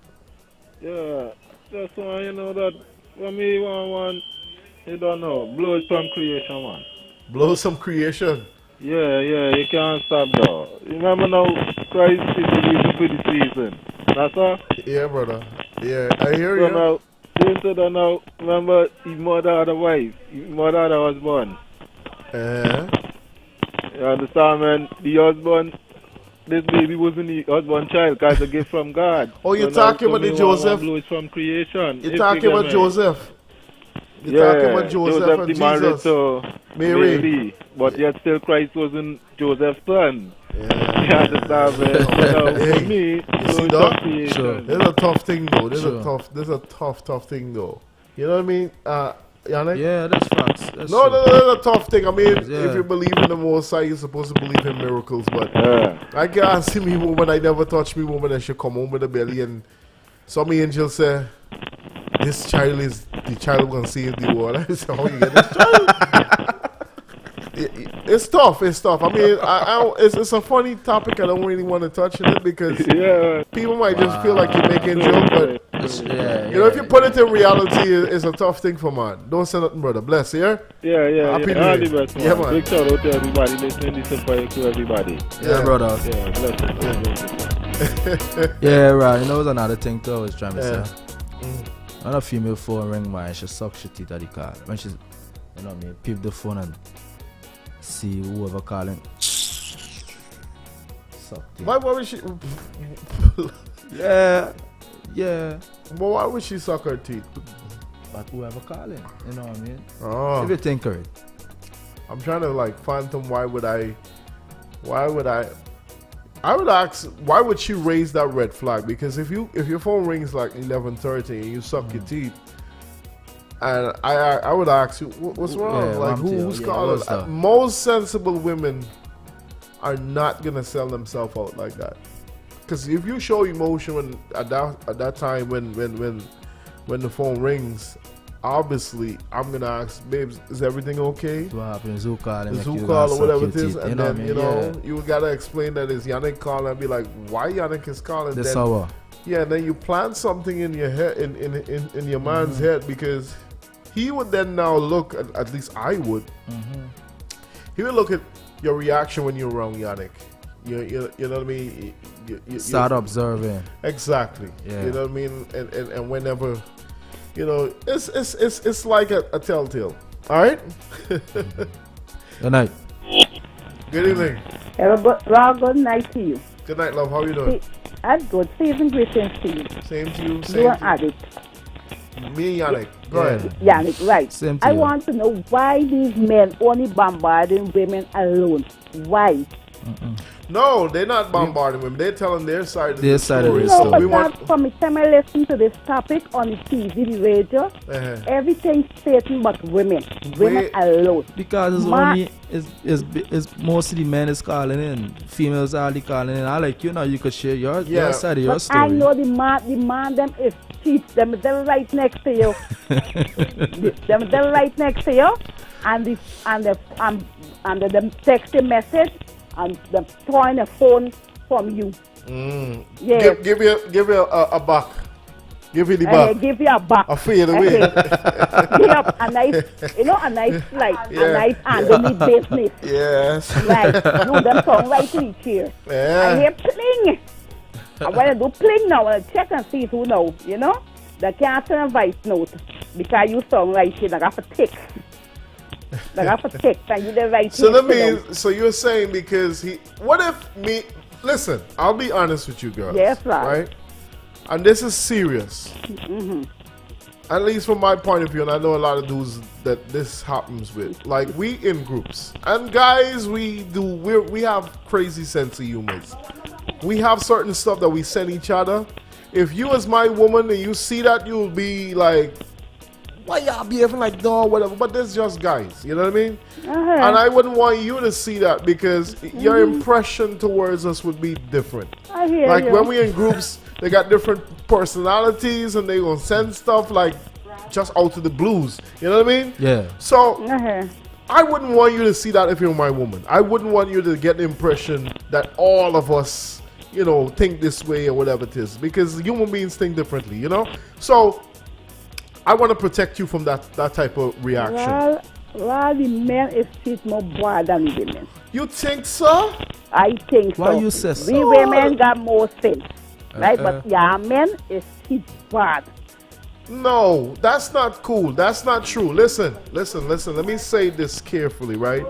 Yeah, just want you know that when me want you don't know, blow it from creation, man. Blow some creation. Yeah, you can't stop though. Remember now, Christ is the reason for the season. That's all? Yeah, brother. Yeah, I hear so you. Now, you said now, remember, his mother had a wife. His mother had a husband. You understand, man? The husband, this baby wasn't the husband's child because it's a gift from God. Oh, you're talking about the Joseph? Blow it from creation. You're talking about Joseph? You're talking about Joseph and Jesus. To Mary. But yet still Christ wasn't Joseph's son. Yeah. You understand, man? For me, you see that? Sure. This is a tough thing though. This is a tough thing though. You know what I mean? Yannick? Yeah, that's facts. That's no, true. that's a tough thing. I mean, if you believe in the Most High, you're supposed to believe in miracles. But I can't see me woman, I never touch me woman, and she come home with a belly. And some angels say, this child is the child gonna save the world. I say, how you get this child? It's tough. I mean, it's a funny topic. I don't really want to touch on it because people might just feel like you're making joke, but if you put it in reality, it's a tough thing for man. Don't say nothing, brother. Bless, yeah? Yeah. Happy New All Year. the best, man. Yeah, man. Big shout out to everybody listening. This is for everybody. Yeah, brother. Yeah, bless you. Yeah, right. You know, it's another thing too I was trying to say. When a female phone ring, man, she suck shit teeth at the car. When she's, you know what I mean, peep the phone and see whoever calling. Suck teeth. Why would she? Yeah. But why would she suck her teeth? But whoever calling, you know what I mean? Oh. If you think of it. I'm trying to like phantom. Why would I would ask, why would she raise that red flag? Because if your phone rings like 11:30 and you suck your teeth, and I would ask you, what's wrong? Yeah, like who's calling? Most sensible women are not gonna sell themselves out like that. Because if you show emotion at that time when the phone rings, obviously I'm gonna ask, babes, is everything okay? What happened? Who call or whatever it is, and then you gotta explain that it's Yannick calling and be like, why Yannick is calling? This hour. Yeah, and then you plant something in your head, in your man's head, because he would then now look at least I would. He would look at your reaction when you're around Yannick. You know what I mean? start observing. Exactly. Yeah. You know what I mean? And whenever, it's like a telltale. All right. Good night. Good evening. Good night to you. Good night, love. How are you doing? I'm good. Season greetings to you. Same to you. You are addict. Me and Yannick. Go ahead. Yannick, right. Same to I you. want to know why these men only bombarding women alone. Why? No, they're not bombarding women. They're telling their side of Their the side of story. the No, story. but we want. from the time I listen to this topic on the TV, the radio, everything Satan but women. Women alone. Because it's only it's mostly the men is calling in, females are the calling in. I like you could share your side of your But story. I know the man them is cheap. Them right next to you. them right next to you, and the them text a message and them throwing a phone from you. Yeah. Give you a buck. Give you the buck. Give you a buck. A fade away. Give up a nice flight, a nice underneath business. Yes. Right. No, them song right in the chair. Yeah. I hear pling. I want to do pling now. I want to check and see who know. They can't send a voice note because you song right here. I got to text. And you the right. So that means, so you're saying because listen, I'll be honest with you girls. Yes, right? And this is serious. At least from my point of view, and I know a lot of dudes that this happens with. Like, we in groups. And guys, we have crazy sense of humor. We have certain stuff that we send each other. If you as my woman and you see that, you'll be like, why y'all behaving like dog, whatever. But that's just guys, you know what I mean? And I wouldn't want you to see that because your impression towards us would be different. I hear like you. when we in groups, they got different personalities and they gonna send stuff like just out of the blues. You know what I mean? Yeah. So I wouldn't want you to see that if you're my woman. I wouldn't want you to get the impression that all of us, think this way or whatever it is, because human beings think differently, So I want to protect you from that type of reaction. Well, the men is cheat more bad than the women. You think so? I think so. Why you say so? We women got more sense, right? But men is cheat bad. No, that's not cool. That's not true. Listen. Let me say this carefully, right?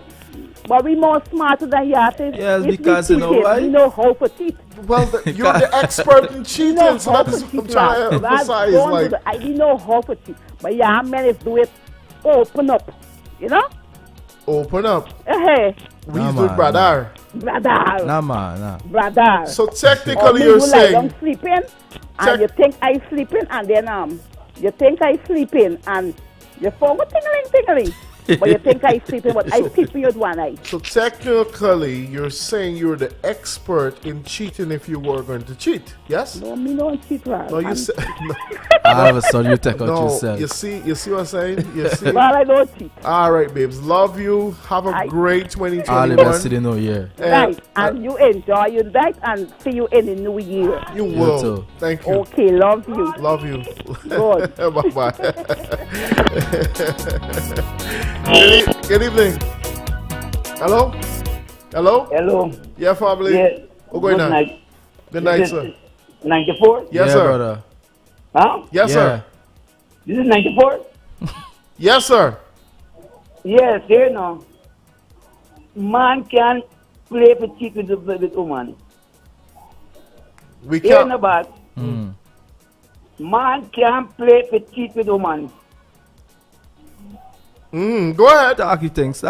But we more smarter than you. Yes, because you know why? We know how to cheat. Well, you're the expert in cheating, so that's what I'm trying to emphasize. I didn't know how to cheat. But men is do it open up. Open up. We Nah, do it, brother. Nah. Brother. So technically, you're saying I'm sleeping, and you think I sleeping, and then you think I sleeping, and your phone go tingling. But you think I sleeping, but I sleep with one eye. So technically, you're saying you're the expert in cheating if you were going to cheat, yes? No, me don't cheat, right? No, you said. No. All of a sudden, you take out yourself. You see what I'm saying? You see? Well, I don't cheat. All right, babes. Love you. Have a great 2021. All the best to the new year. Right, and you enjoy your night and see you in the new year. You will. Too. Thank you. Okay, love you. Love you. Good. Bye-bye. Good evening. Hello? Hello. Yeah, family. Yeah. Good night. Good night, sir. 94? Yes, sir. Brother. Huh? Yes, sir. This is 94? Yes, sir. Yes, here now. Man can play for cheat with woman. We Here can't. no bad. Man can play for cheat with woman. Go ahead. Talky things.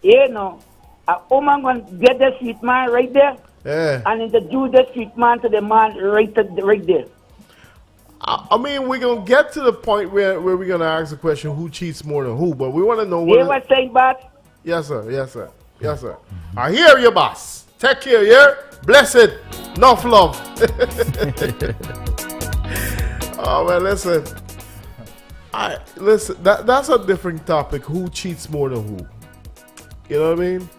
Here now. A woman gonna get the sweet man right there. Yeah. And introduce the sweet man to the man right there. I mean, we're going to get to the point where we're going to ask the question, who cheats more than who? But we want to know You were saying, boss? Yes, sir. I hear you, boss. Take care, yeah? Blessed. Enough love. Oh, man, listen. That's a different topic. Who cheats more than who? You know what I mean?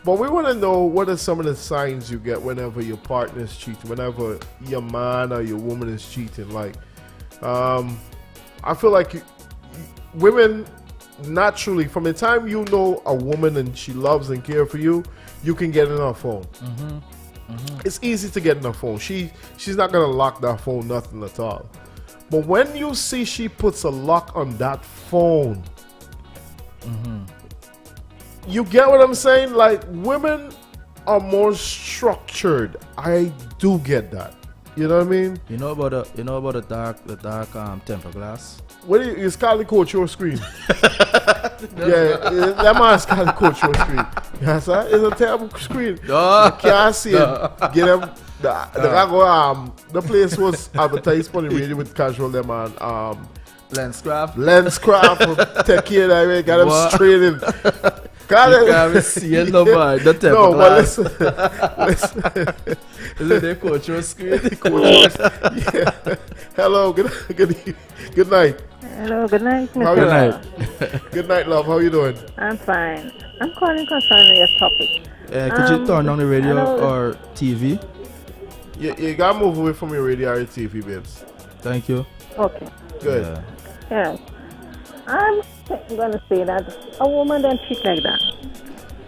But we want to know what are some of the signs you get whenever your partner is cheating, whenever your man or your woman is cheating. Like, I feel like women naturally, from the time you know a woman and she loves and cares for you, you can get in her phone. it's easy to get in her phone. She's not gonna lock that phone, nothing at all. But when you see she puts a lock on that phone, you get what I'm saying? Like, women are more structured. I do get that. You know what I mean? You know about the dark temper glass? What is Scarlet Coach your screen? That man's Scarlet Coach your screen. Yes, sir. It's a terrible screen. No. You can't see it. Get them. The place was advertised on the radio with casual them and Lenscraft take care of that way. Got them straight in. You can't see it no man. The temper No, glass. but listen. Is it the coach your screen? Yeah. Hello, good night. Hello, good night, Mr. Good night. Good night, love. How you doing? I'm fine. I'm calling concerning your topic. Could you turn on the radio or TV? You gotta move away from your radio or your TV, babes. Thank you. Okay. Good. Yeah. I'm going to say that a woman don't cheat like that.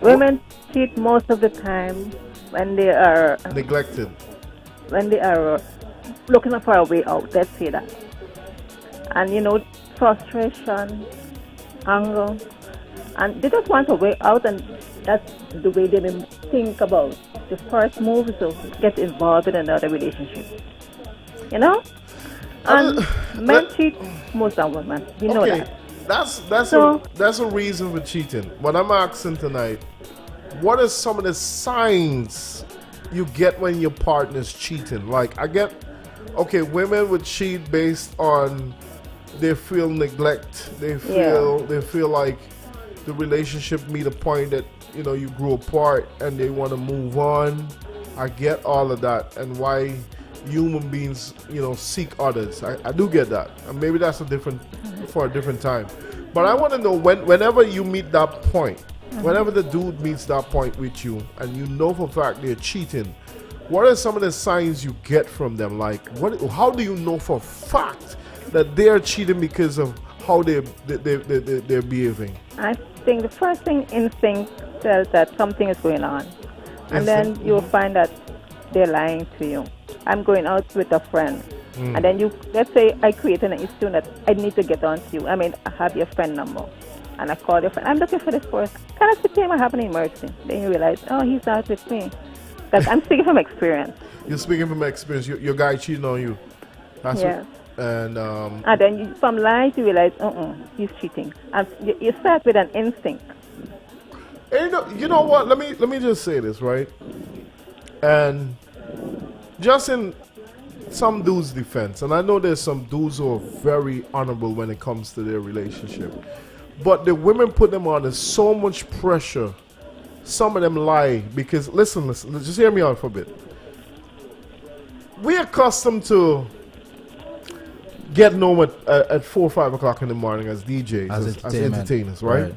Women cheat most of the time when they are neglected. When they are looking for a way out, let's say that. And frustration, anger, and they just want a way out, and that's the way they think about the first move is to get involved in another relationship. And men cheat more than women. You know that. That's a reason for cheating. What I'm asking tonight, what are some of the signs you get when your partner's cheating? Like, I get, women would cheat based on they feel neglect. They feel like the relationship meet a point that you grew apart and they want to move on. I get all of that and why human beings seek others. I do get that, and maybe that's for a different time. But I want to know whenever you meet that point, whenever the dude meets that point with you, and you know for a fact they're cheating, what are some of the signs you get from them? Like, how do you know for a fact that they're cheating because of how they're behaving? I think the first thing, instinct tells that something is going on, and then you'll find that they're lying to you. I'm going out with a friend, and then let's say I created an issue that I need to get on to you. I have your friend number, and I call your friend. I'm looking for this person. Can I speak to him? I have an emergency. Then you realize, he's out with me. Because I'm speaking from experience. You're speaking from experience. Your guy cheating on you. That's yes. And then from lying, you realize, he's cheating. And you start with an instinct. And you know what? Let me just say this, right? And just in some dudes' defense, and I know there's some dudes who are very honorable when it comes to their relationship, but the women put them under so much pressure. Some of them lie because listen, just hear me out for a bit. We're accustomed to getting home at 4 or 5 o'clock in the morning as DJs, as entertainers, right?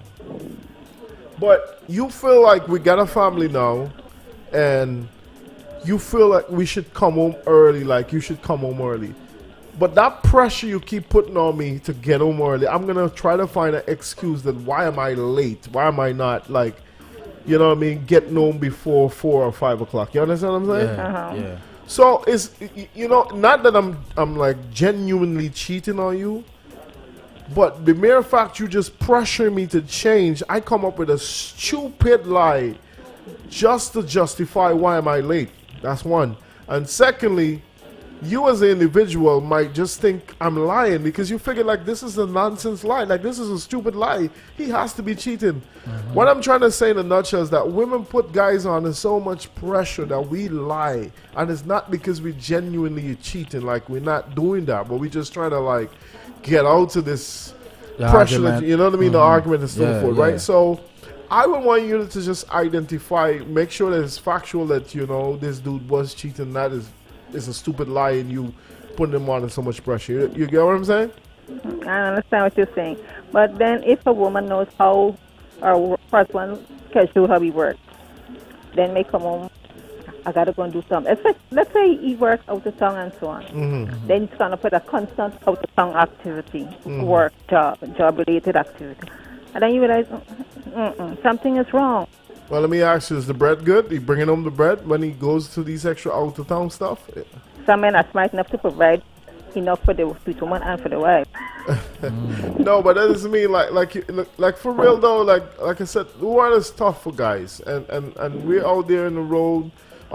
But you feel like we got a family now, and you feel like we should come home early, like you should come home early. But that pressure you keep putting on me to get home early, I'm going to try to find an excuse that why am I late? Why am I not, getting home before 4 or 5 o'clock? You understand what I'm saying? Yeah. So it's, not that I'm like genuinely cheating on you, but the mere fact you just pressure me to change, I come up with a stupid lie just to justify why am I late. That's one. And secondly, you as an individual might just think I'm lying because you figure like this is a nonsense lie. Like this is a stupid lie. He has to be cheating. What I'm trying to say in a nutshell is that women put guys on so much pressure that we lie. And it's not because we genuinely cheating. Like we're not doing that. But we just trying to get out of this pressure. That, you know what I mean? The argument and so forth, right? So I would want you to just identify, make sure that it's factual that, this dude was cheating. That is a stupid lie and you putting them on so much pressure. You get what I'm saying? I understand what you're saying. But then if a woman knows how our husband schedule how he works, then may come home, I got to go and do something. Let's say he works out of town and so on. Then it's going to put a constant out of town activity, work, job-related activity. And then you realize, something is wrong. Well, let me ask you: is the bread good? He bringing home the bread when he goes to these extra out of town stuff? Some men are smart enough to provide enough for the sweet woman and for the wife. No, but that doesn't mean like for real though. Like I said, the world is tough for guys, and we're out there on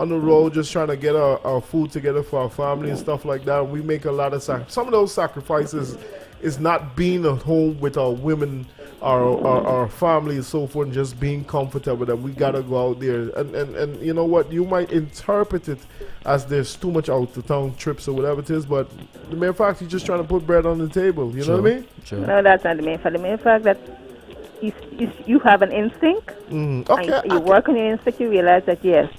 the road just trying to get our food together for our family and stuff like that. We make a lot of some of those sacrifices is not being at home with our women, our family and so forth, and just being comfortable. That we gotta go out there, and you know what? You might interpret it as there's too much out of town trips or whatever it is, but the main fact you're just trying to put bread on the table. You know what I mean? Sure. No, that's not the main fact. The main fact that you have an instinct. Okay. And you work on your instinct. You realize that yes,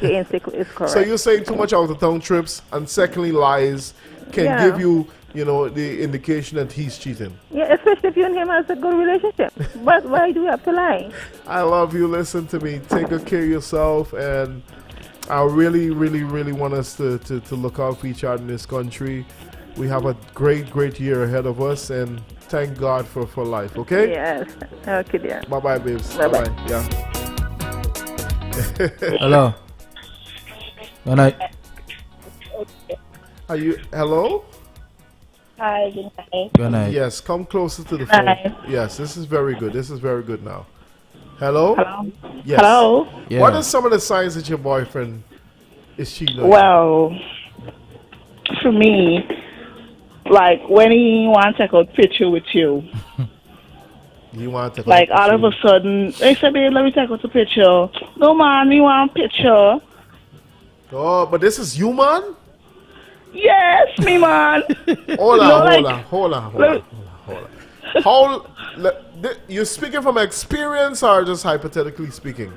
your instinct is correct. So you're saying too much out of town trips, and secondly, lies can give you, the indication that he's cheating. Yeah, especially if you and him has a good relationship. But why do you have to lie? I love you. Listen to me. Take good care of yourself, and I really, really, really want us to look out for each other in this country. We have a great, great year ahead of us, and thank God for life, okay? Yes. Okay, dear. Bye-bye, babes. Bye-bye. Yeah. Hello. Good night. Are you... Hello? Hi, good night. Good night. Yes, come closer to the phone. Hi. Yes, this is very good. This is very good now. Hello? Hello? Yes. Hello? Yeah. What are some of the signs that your boyfriend is cheating on you? Well, for me, like when he wants to take a picture with you. You want to like all of a sudden, they say, babe, let me take a picture. No, man, we want a picture. Oh, but this is you, man? Yes, me, man. Hold on. You're speaking from experience or just hypothetically speaking?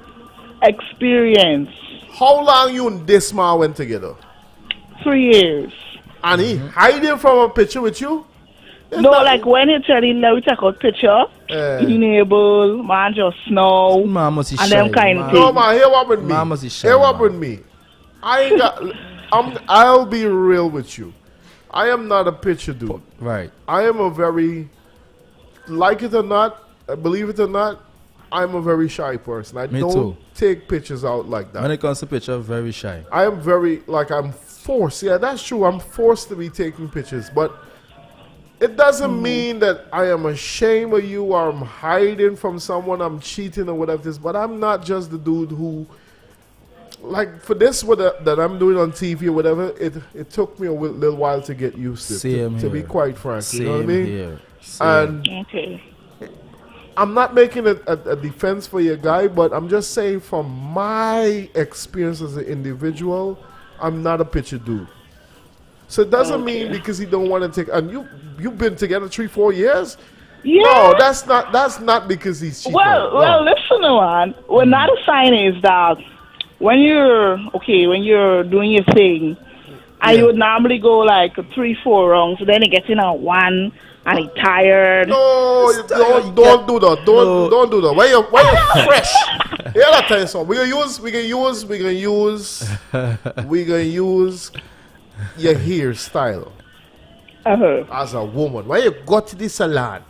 Experience. How long you and this man went together? 3 years. And he hiding from a picture with you? No, like when he tell him, let me take a picture, he enable, man just know, and them kind of things. No, man, here what with me. Here what with me. I ain't got... I'll be real with you. I am not a picture dude. Right. I am a very, like it or not, believe it or not, I'm a very shy person. I don't take pictures out like that. When it comes to picture, very shy. I am very, I'm forced. Yeah, that's true. I'm forced to be taking pictures. But it doesn't mean that I am ashamed of you or I'm hiding from someone, I'm cheating or whatever it is. But I'm not just the dude who... Like for this that I'm doing on TV or whatever, it took me a little while to get used to it. To be quite frank, you know what I mean? Here. And I'm not making a defense for your guy, but I'm just saying from my experience as an individual, I'm not a picture dude. So it doesn't mean because he don't want to take. And you've been together 3-4 years. Yeah. No, that's not because he's cheating. Well, listen, man. Well, not a sign is that. When you're doing your thing, and you would normally go like 3-4 rounds, then he gets in on one, and he's tired. No, don't do that. Don't do that. Why you fresh? Here, I tell you something. We gonna use your hairstyle as a woman. When you go to the salon,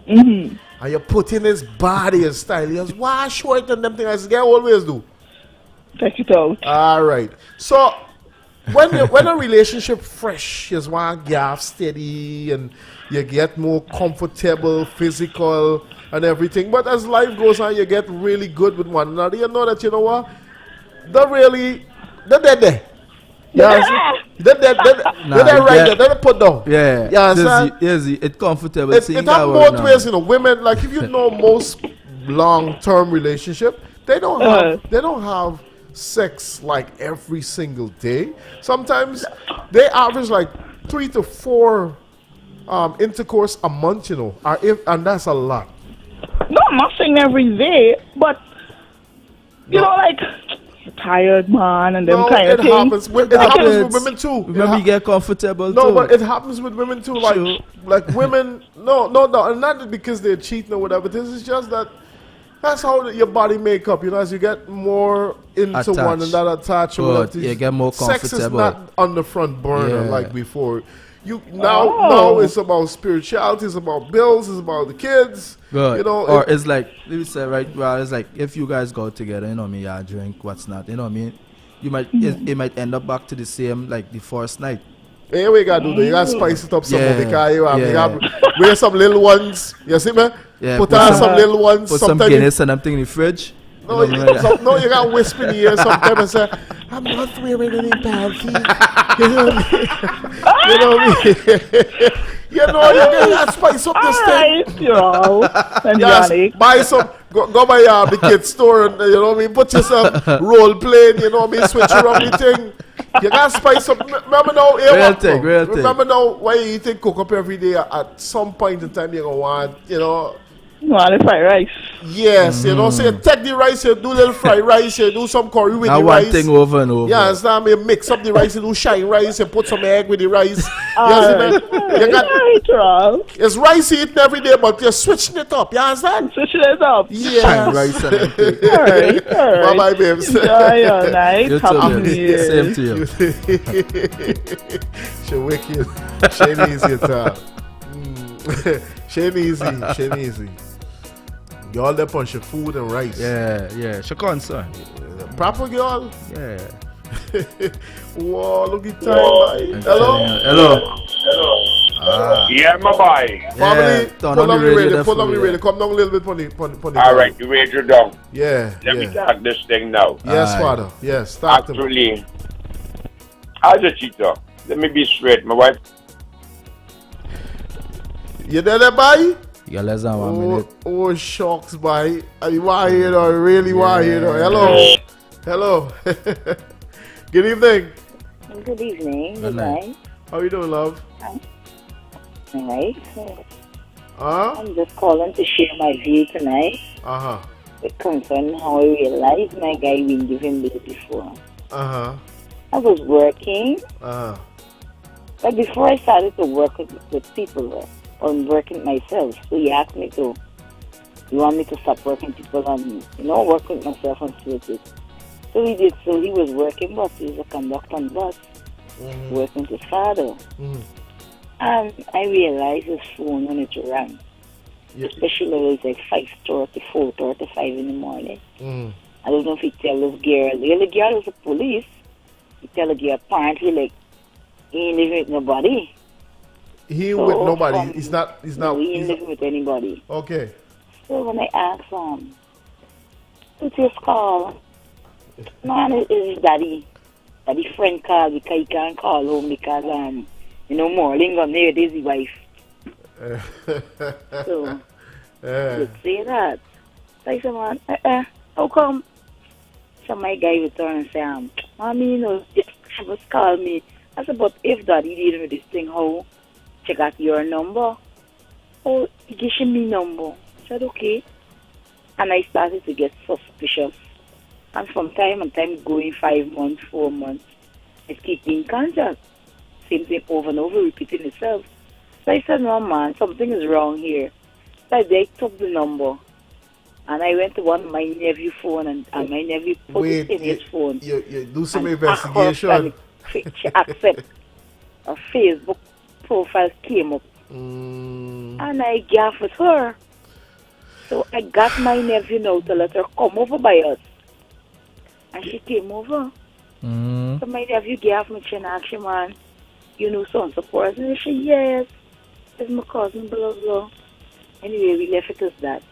and you put in his body and style, you just wash short and them things as girl always do. Take it out. All right. So when a relationship fresh, you just want to get steady and you get more comfortable, physical and everything. But as life goes on, you get really good with one another. You know that, you know what? They're there. Yeah. They're right there. They're put down. Yeah. Yes, it's comfortable. It happens both ways, you know. Women, like if you know most long-term relationship, they don't have sex like every single day. Sometimes they average like 3 to 4 intercourse a month, you know, and that's a lot. No, I'm not saying every day, but you know, like tired man and them kind of things. It happens with women too. When we get comfortable no, too. but it happens with women too. Like women, no, and not because they're cheating or whatever. This is just that That's how your body make up, as you get more into one and that attachment. You get more comfortable. Sex is not on the front burner like before. Now it's about spirituality, it's about bills, it's about the kids. Good. Or it's like, let me say it's like if you guys go together, y'all drink, what's not, what I mean? You might it might end up back to the same like the first night. Hey, we gotta do that. You gotta spice it up some more because you gotta wear some little ones. You see me? Yeah, put on some little ones. Put some Guinness and something in the fridge. No, you gotta whisper in the ear sometimes and say, I'm not wearing any panties. You know what I mean? You gotta spice up this thing. Yes, buy some, go buy the kids store and, put yourself role playing, switch around the thing. You gotta spice up. Remember now, remember now, why you think cook up every day? At some point in time, you're gonna want, You want the fried rice? Yes, so you take the rice, you do a little fried rice, you do some curry with the one rice. Thing over and over. Yeah, understand me? You mix up the rice, you do shine rice, you put some egg with the rice. It's rice eating every day, but you're switching it up. You understand? Switching it up. Yeah. Shine rice and everything. All right. Bye-bye, babes. Enjoy your night. Happy New Year. Same to you. She wicked. She easy at all. She easy. Y'all there punch your food and rice. Yeah. She concerned. Proper girl. Yeah. Whoa, look at time. Hello. Yeah, my boy. Family, pull on the radio. Come down a little bit on the All right, the radio down. Yeah. Let me start this thing now. Yes, Father. Yes, start. Actually, as a cheater, let me be straight. My wife. You there, boy? You less than 1 minute. Oh, shucks, boy. You want to hear though? Really want to hear though? Hello. Good evening. Good evening. Good night. How you doing, love? All right. I'm just calling to share my view tonight. It concerns how I realized my guy been giving me before. I was working. But before I started to work with people, I'm working myself. So he asked me you want me to stop working people and, work with myself and switch it. So he did. So he was working bus. He was a conductor on bus, working with his father. And I realized his phone when it rang. Especially when it was like 5:30, 4:35 in the morning. I don't know if he tell this girl. The girl was a police. He tell the girl apparently like he ain't living with nobody. He with nobody. He's not. No, he ain't living with anybody. Okay. So when I asked him, what's his call? Man, it's his daddy. Daddy friend called because he can't call home because Morling got there, there's his wife. So you say that. So I said, man, how come? So my guy returned and said, Mommy, just call me. I said, but if daddy dealing with this thing, how? She got your number. Oh, he gave me number. I said, okay. And I started to get suspicious. And from time and time, going 5 months, 4 months, I keep in contact. Same thing over and over, repeating itself. So I said, no, man, something is wrong here. So I took the number. And I went to one of my nephew's phone, and my nephew put it in his phone. You do some investigation. She accept a Facebook profile came up. And I gaffed with her. So I got my nephew now to let her come over by us. And she came over. So my nephew gaffed me, and asked him, man, you know so-and-so person? And she said, yes, it's my cousin, blah, blah. Anyway, we left it as that.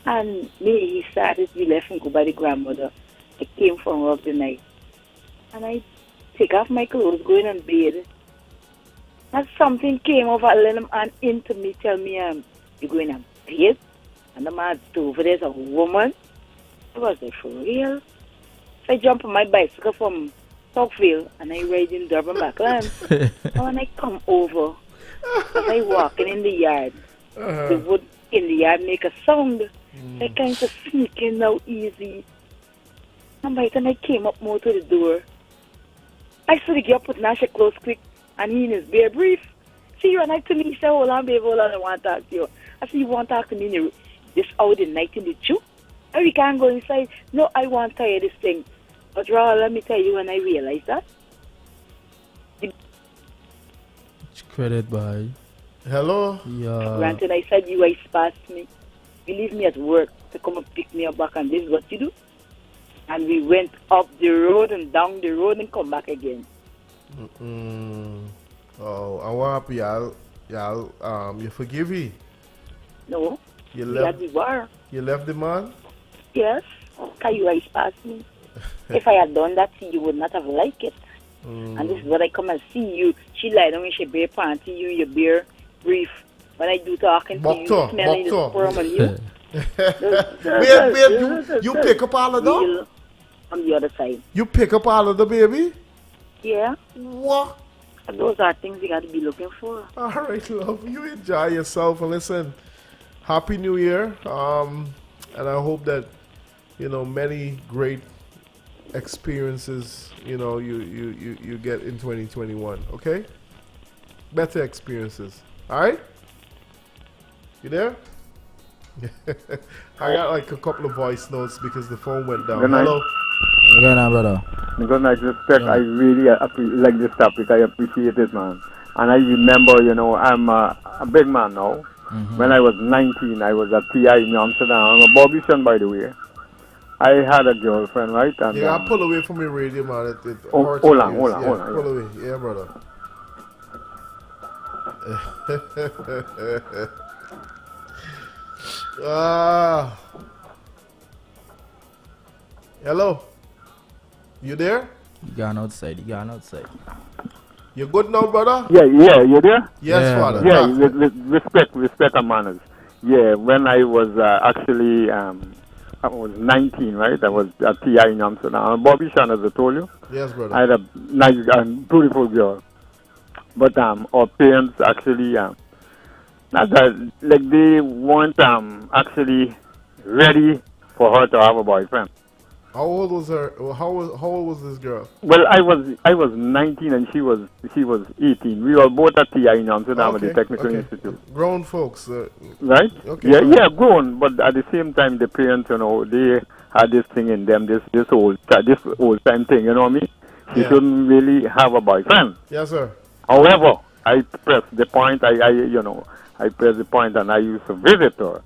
And he started, we left and go by the grandmother. I came from work the night. And I take off my clothes, going on bed. And something came over, let him and into me, tell me, you're going on bed? And the man over there's a woman. I was like, for real? So I jump on my bicycle from Southfield and I ride in Durban Backland. And when I come over, I walking in the yard. The wood in the yard make a sound. I kind of sneak in now easy. And by the time I came up more to the door, I saw the girl putting on her clothes quick and he in his bare brief. She ran out to me, she said, hold on, baby, hold on, I want to talk to you. I said, you want to talk to me in this hour the night in the chew? And we can't go inside. No, I want to tell you this thing. But Raul, let me tell you when I realized that. Credit by. Hello? Yeah. Granted, I said you guys passed me. You leave me at work to come and pick me up back, and this is what you do. And we went up the road and down the road and come back again. Oh, I want y'all, you forgive me? No. You we left. had the war. You left the man? Yes. Because you guys passed me. If I had done that, you would not have liked it. And this is what I come and see you. She lied on me, she bare panty, you bare brief. When I do talking to you, smelling the sperm on you. You pick up all of them? On the other side. You pick up all of the baby? Yeah. What? And those are things you got to be looking for. All right, love. You enjoy yourself. And listen, Happy New Year. And I hope that, many great experiences, you get in 2021. Okay? Better experiences. All right? You there? I got like a couple of voice notes because the phone went down. Hello? Good night, brother. Good night, respect. I really like this topic. I appreciate it, man. And I remember, I'm a big man now. When I was 19, I was at TI in Amsterdam. I'm a Bobby by the way. I had a girlfriend, right? And, yeah, I'll pull away from your radio, man. Hold on. Pull away. Yeah, brother. Hello? You there? You gone outside. You good now, brother? Yeah, you there? Yes, father. Yeah, respect and manners. Yeah, when I was actually, I was 19, right? I was at TI in Amsterdam. Bobby Shan, as I told you. Yes, brother. I had a nice and beautiful girl. But our parents actually, not that, like they weren't actually ready for her to have a boyfriend. How old was her? How old was this girl? Well, I was 19 and she was 18. We were both at TI in Amsterdam at the Technical Institute. Grown folks, right? Okay. Yeah, grown. But at the same time, the parents, they had this thing in them, this old time thing. You know what I mean? She shouldn't really have a boyfriend. Yes, sir. However, I pressed the point. I pressed the point, and I used to visit her.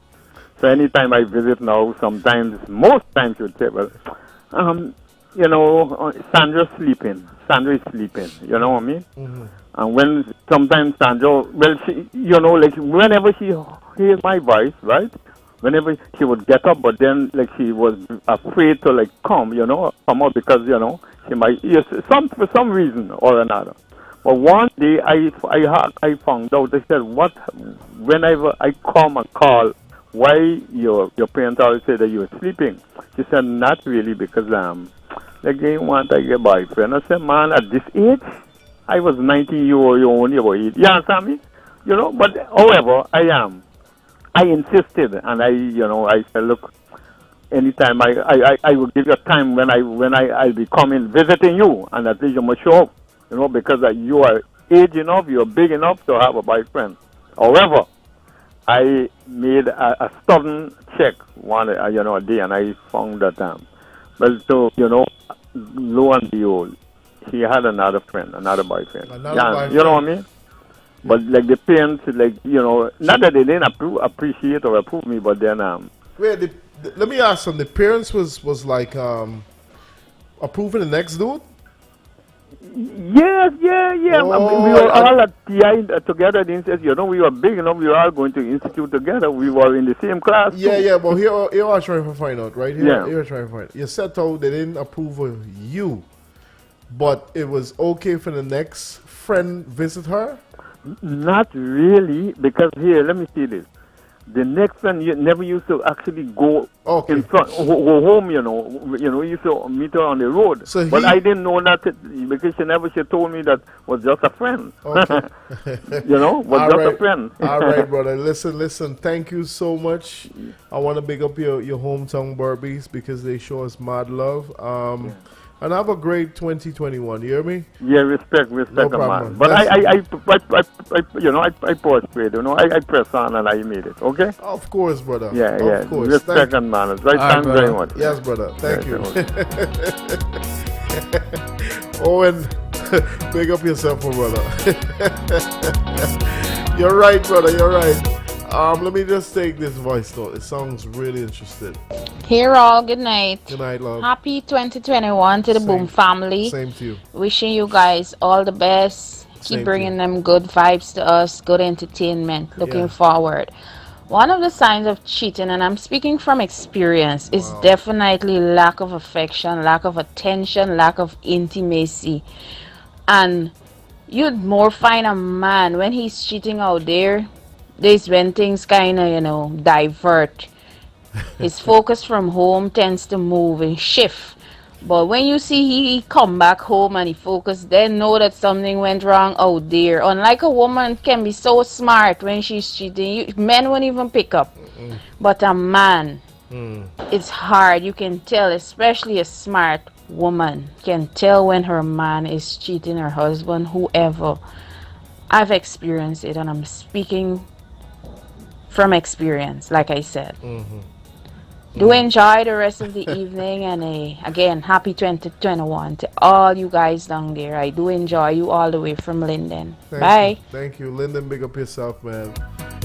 So anytime I visit now, most times you'd say, well, Sandra's sleeping. Sandra is sleeping. You know what I mean? Mm-hmm. And when sometimes Sandra, well, she, like whenever she hears my voice, right? Whenever she would get up, but then like she was afraid to come out because she might for some reason or another. But one day I found out. They said, whenever I come and call, why your parents always say that you were sleeping? She said, not really, because they want to get a boyfriend. I said, man, at this age, I was 19, you were only about 8. You understand me? But however, I insisted, and I said, look, anytime I will give you a time when I'll be coming visiting you, and at least you must show up, because you are age enough, you are big enough to have a boyfriend. However, I made a sudden check a day, and I found that lo and behold, she had another boyfriend. You know what I mean? But like the parents, not that they didn't appreciate or approve me, but then wait, let me ask them. The parents was like approving the next dude. Yes. Oh, we were all at TI together. Then says, we were big enough. We were all going to institute together. We were in the same class. Yeah. But here I was trying to find out, right? Here I was trying to find out. You said they didn't approve of you, but it was okay for the next friend visit her. Not really, because here, let me see this. The next one never used to actually go in front, go home. Used to meet her on the road. But I didn't know that because she told me that was just a friend. Okay. A friend. All right, brother. Listen. Thank you so much. I want to big up your hometown Barbies because they show us mad love. And have a great 2021. You hear me? Yeah, respect, No man. problem. But Yes. I persuade, I press on and I made it, okay? Of course, brother. Yeah, Of course. Respect and manners. Right, thanks very much. Yes, brother. Thank you. Okay. Owen, big up yourself, my brother. You're right, brother. You're right. Let me just take this voice note. It sounds really interesting. Here all, good night. Good night, love. Happy 2021 to the Boom family. Same to you. Wishing you guys all the best. Same Keep to bringing them good vibes to us, good entertainment. Looking forward. One of the signs of cheating, and I'm speaking from experience, is definitely lack of affection, lack of attention, lack of intimacy. And you'd more find a man when he's cheating out there. There's when things kind of, divert. His focus from home tends to move and shift. But when you see he come back home and he focus, then know that something went wrong out there. Unlike a woman can be so smart when she's cheating, men won't even pick up. But a man, it's hard. You can tell, especially a smart woman can tell when her man is cheating, her husband, whoever. I've experienced it, and I'm speaking from experience, like I said. Do enjoy the rest of the evening, and again, happy 2021 to all you guys down there. I do enjoy you all the way from Linden. Bye. Thank you. Linden, big up yourself, man.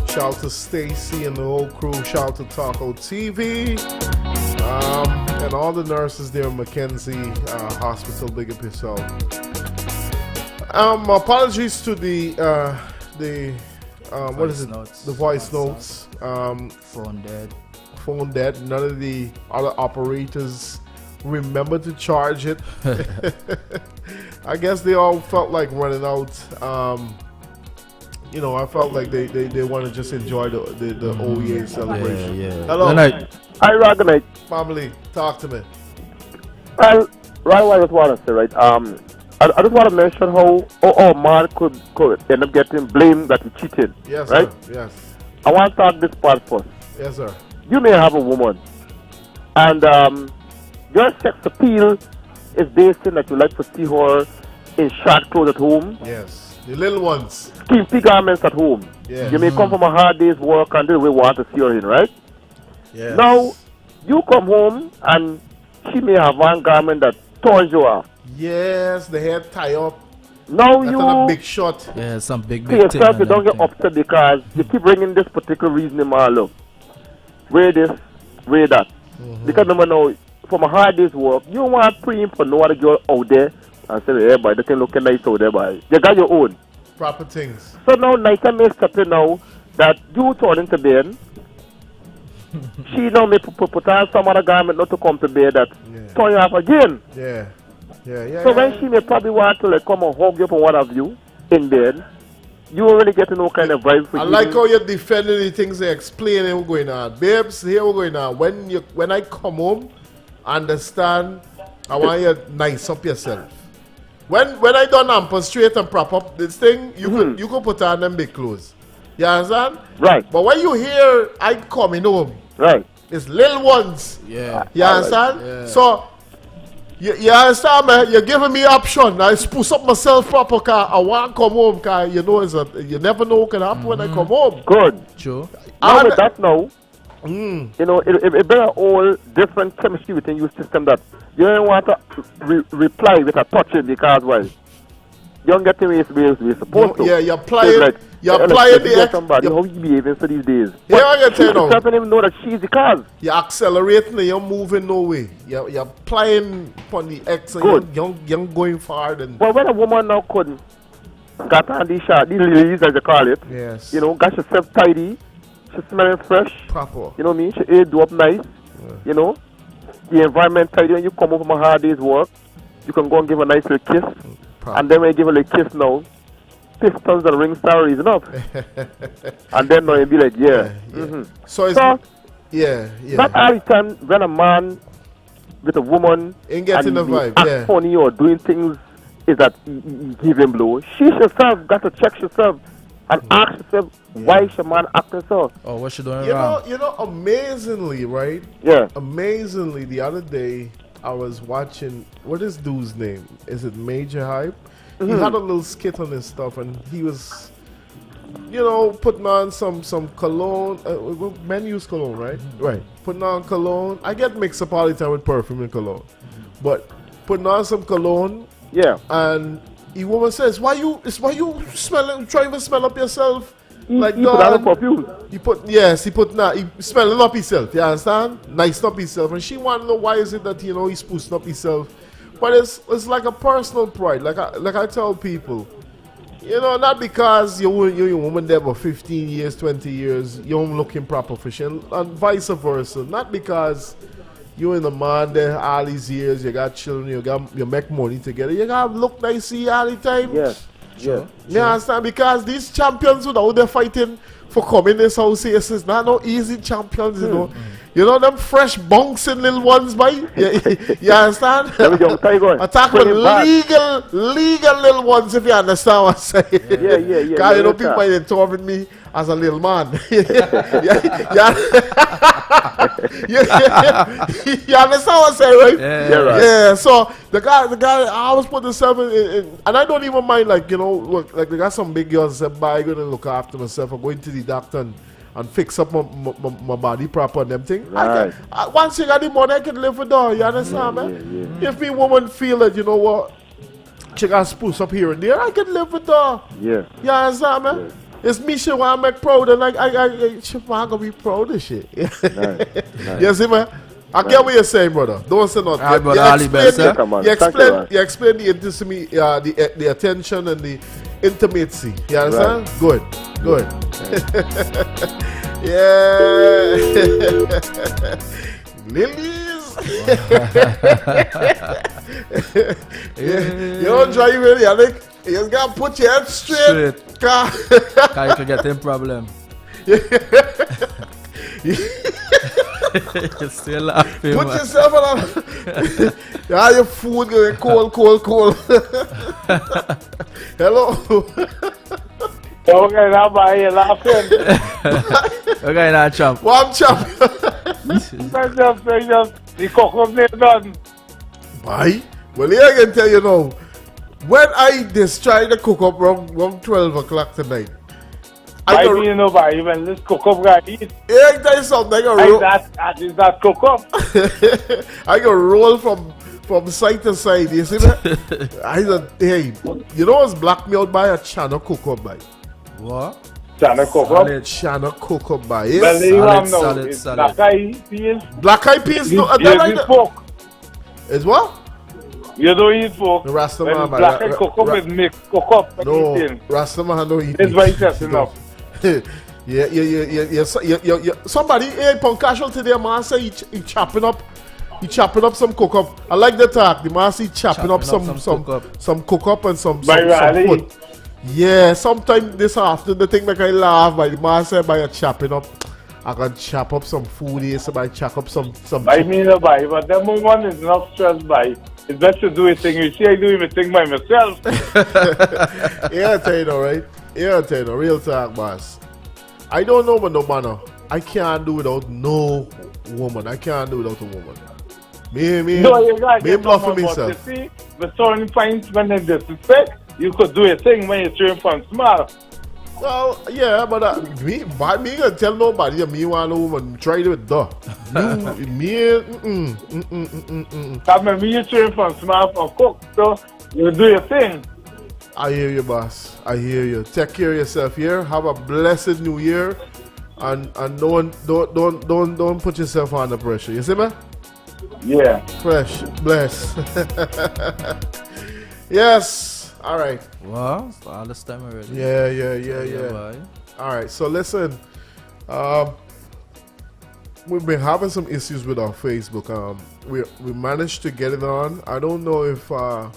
Shout out to Stacy and the whole crew. Shout out to Taco TV. And all the nurses there in Mackenzie Hospital, big up yourself. Apologies to the what is it? Notes. The voice notes. Phone dead. None of the other operators remember to charge it. I guess they all felt like running out. I felt like they want to just enjoy the OEA celebration. Yeah. Hello. Good night. Hi, Rob. Good night. Family, talk to me. Well, right, I just want to say, right, I just want to mention how man could end up getting blamed that he cheated. Yes, right? sir. Yes. I want to start this part first. Yes, sir. You may have a woman, and your sex appeal is based on that you like to see her in short clothes at home. Yes. The little ones. Skimpy garments at home. Yes. You may come from a hard day's work and we want to see her in, right? Yes. Now, you come home and she may have one garment that turns you off. Yes, the hair tie up. Now that's you a big shot. Yeah, some big to yourself, you don't get upset because you keep bringing this particular reasoning, man. Look, wear this, wear that. Because number now, from a hard day's work, you don't want to pre for no other girl out there and say, hey, boy, they can look nice out there, boy. You got your own. Proper things. So now, nice and may step in now that you turn into bed. She now may put on some other garment not to come to bed that turn you off again. Yeah. So when she may probably want to like come and hug you up and what have you in bed, you won't really get no kind of vibe for you. I like how you're defending the things they explain what's going on. Babes, here what's going on. When I come home, understand, I want you to nice up yourself. When I done amper straight and prop up this thing, you could put on them big clothes. You understand? Right. But when you hear I coming home, right, it's little ones. Yeah. You understand? Yeah. So you understand, man? You're giving me option. I spruce up myself proper car. I want to come home car. You know, you never know what can happen when I come home. Good. True. Now with that now, you know, it bring a whole different chemistry within your system that you don't want to reply with a touching because why? You don't get the way we're supposed to. Yeah, you're applying. Like, You're applying the somebody how you behaving for these days. Yeah, I can tell you now. She doesn't even know that she's the cause. You're accelerating and you're moving no way. You're applying upon the X and you're going forward. And well, when a woman now couldn't got on these shot, these lilies as they call it. Yes. You know, got herself tidy. She's smelling fresh. Proper. You know what I mean? She ate up nice. Yeah. You know, the environment tidy. When you come home from a hard day's work, you can go and give a nice little kiss. And then when you give a little kiss now, pistons and ring star reason up. And then now you be like, yeah. So it's not every time when a man with a woman ain't getting the vibe, act funny or doing things is that he give him blow. She herself got to check herself and ask herself why is your man acting so. Oh, what she doing you wrong? know, amazingly, right? Yeah. Amazingly, the other day I was watching. What is dude's name? Is it Major Hype? He had a little skit on his stuff, and he was, putting on some cologne. Men use cologne, right? Right. Putting on cologne. I get mixed up all the time with perfume and cologne, but putting on some cologne. Yeah. And the woman says, "Why you smelling? Trying to smell up yourself?" Like he put on perfume. He smelling up himself. You understand? Nice up himself, and she want to know why is it that he's sprucing up himself. But it's like a personal pride. Like I tell people, not because you're a woman there for 15 years, 20 years, you're looking proper for she, and vice versa. Not because you're in the man there all these years, you got children, you make money together, you gotta look nice all the time. Yes. Sure. You understand? Because these champions who they're fighting for coming in this house here, it's not no easy champions, You know them fresh bouncing little ones, boy. You understand? Attack with legal little ones, if you understand what I'm saying. Yeah. Because people might interpret me as a little man. You understand what I'm saying, right? Yeah, right. Yeah. So the guy, I always put himself in, and I don't even mind, like they got some big girls that say, "Bye, gonna look after myself. I'm going to the doctor and fix up my body proper and them things." Right. Once you got the money, I can live with her. You understand, man? If me woman feel that, she got spruce up here and there, I can live with her. Yeah. You understand, man? Yeah. It's me she want to make proud, and she want to be proud of shit. Nice. You see, man? I get what you're saying, brother. Don't say nothing. All right, brother, You explain the intimacy, the attention and the intimacy. You understand? Right. Good. Yeah. Lilies. You don't drive really, I think. You just gotta put your head straight. Cause you could get in problem. You're still laughing. Put yourself on. Your food going cold. Hello. Okay, now by you laughing. Okay, now champ. One champ. Just the cocoa done. Why? Well, here I can tell you now. When I just try to cook up around 12 o'clock tonight, I don't know why when this cook up guy eat. Yeah, I tell you something. Is that cook up? I can roll from side to side. You see that? I said, hey, you know what's black me out by a channel cook up by? What? Channel cook up? Channel cook up by. Yes. Solid. Black eye peas. Black eye peas? No, pork. Is what? You don't eat pork. The Rastaman, when black eye cook up is mixed cook up. No, Rastaman don't eat. It's very just enough. Yeah. Somebody, Punk Casual today, man, say he chopping up some cook up. I like the talk. The man say chopping up some cook up and some food. Yeah, sometime this afternoon, the thing make I laugh, but the man say by chopping up, I can chop up some food here, so I chop up some. I mean, but the moment is not stressed by. It's better to do a thing. You see, I do a thing by myself. Yeah, I tell you though, right? Yeah, I tell you though, real talk, boss. I don't know about no man. I can't do without no woman. I can't do without a woman. Me bluffing myself. You see, but certain points when they disrespect, you could do a thing when you're trained from small. Well, yeah, but me gonna tell nobody. Me want a woman. Try it with duh. Me. That means you train from small for cook, so you do your thing. I hear you, boss. I hear you. Take care of yourself here. Have a blessed new year, and don't put yourself under pressure. You see me? Yeah. Fresh, bless. Yes. All right. Wow, all this time already. Yeah. All right. So listen, we've been having some issues with our Facebook. We managed to get it on. I don't know if I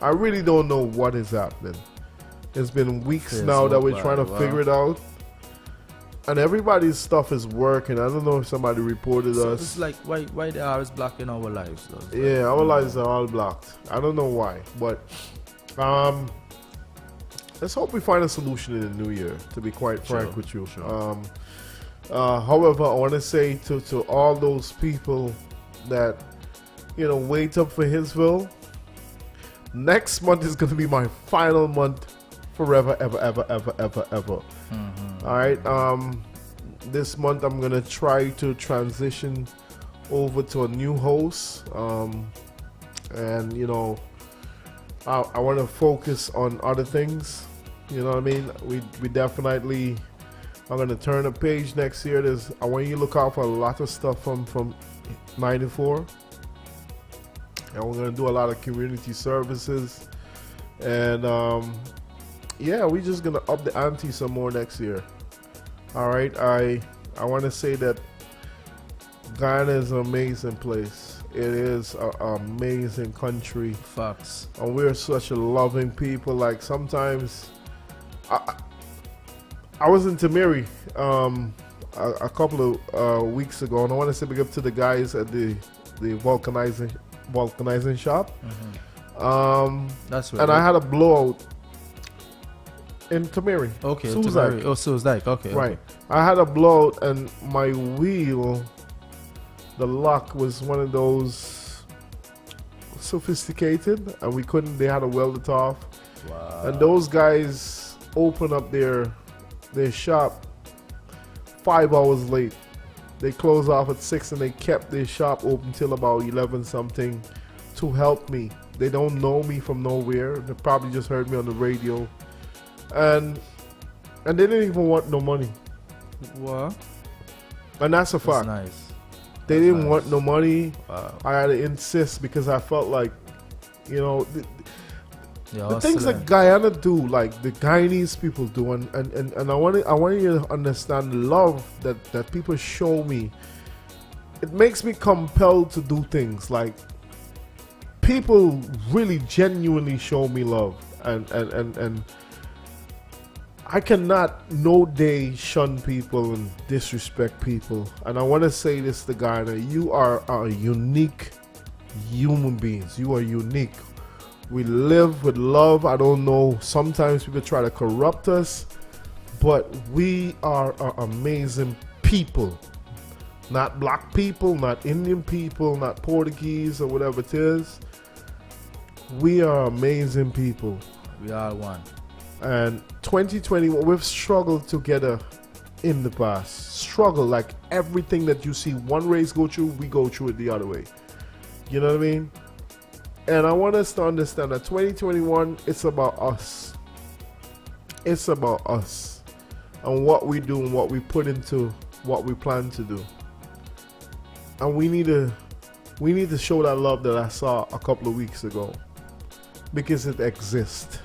really don't know what is happening. It's been weeks now that we're trying to figure it out. And everybody's stuff is working. I don't know if somebody reported us. It's like, why they are always blocking our lives? Though? Yeah, our lives are all blocked. I don't know why. But let's hope we find a solution in the new year, to be quite frank with you. Sure. However, I want to say to all those people that wait up for Hillsville. Next month is going to be my final month forever, ever, ever, ever, ever, ever. Mm-hmm. All right. This month I'm going to try to transition over to a new host. And, I want to focus on other things. You know what I mean? We definitely are going to turn a page next year. I want you to look out for a lot of stuff from 94. And we're going to do a lot of community services. And, we're just going to up the ante some more next year. All right. I want to say that Ghana is an amazing place. It is an amazing country. Facts. And we're such a loving people. Like sometimes, I was in Tamiri a couple of weeks ago, and I want to say big up to the guys at the vulcanizing shop. Mm-hmm. That's right. And I had a blowout in Tamiri. Okay, Suzdijk. Suzdijk. Okay. Right. Okay. I had a blowout, and my wheel, the lock was one of those sophisticated, and they had to weld it off. Wow. And those guys opened up their shop 5 hours late. They closed off at 6 and they kept their shop open till about 11 something to help me. They don't know me from nowhere. They probably just heard me on the radio. And they didn't even want no money. What? And that's a fact. That's nice. They didn't want no money. Wow. I had to insist because I felt like, the things hustling. that Guyana do, like the Guyanese people do, and I want you to understand the love that people show me. It makes me compelled to do things. Like people really genuinely show me love, and I cannot no day shun people and disrespect people. And I want to say this to Guyana: you are a unique human beings. You are unique. We live with love. I don't know. Sometimes people try to corrupt us, but we are amazing people. Not black people, not Indian people, not Portuguese or whatever it is. We are amazing people. We are one. And 2021, we've struggled together in the past. Struggle like everything that you see one race go through, we go through it the other way. You know what I mean? And I want us to understand that 2021, it's about us. It's about us and what we do and what we put into what we plan to do. And we need to show that love that I saw a couple of weeks ago, because it exists.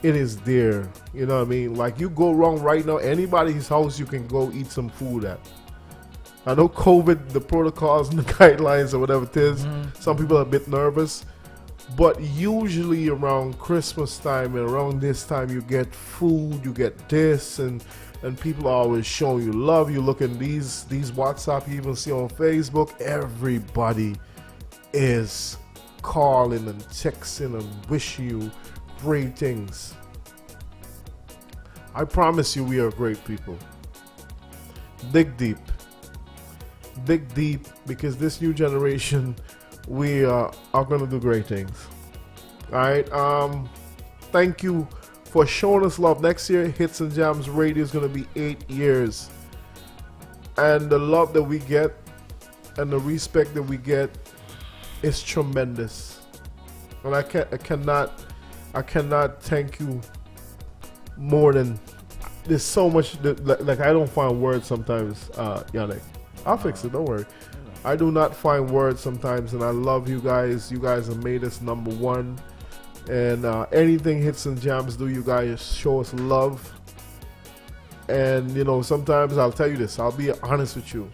It is there. You know what I mean? Like you go wrong right now, anybody's house you can go eat some food at. I know COVID, the protocols and the guidelines or whatever it is, some people are a bit nervous. But usually around Christmas time and around this time, you get food, you get this, and people are always showing you love. You look in these WhatsApp, you even see on Facebook, everybody is calling and texting and wishing you great things. I promise you we are great people. Dig deep, because this new generation, we are going to do great things. All right. Thank you for showing us love. Next year, Hits and Jams Radio is going to be 8 years. And the love that we get and the respect that we get is tremendous. And I cannot thank you more than, there's so much like I don't find words sometimes, Yannick. I'll fix it, don't worry. I do not find words sometimes, and I love you guys. You guys have made us number one. And anything Hits and Jams do, you guys show us love. And, sometimes I'll tell you this. I'll be honest with you.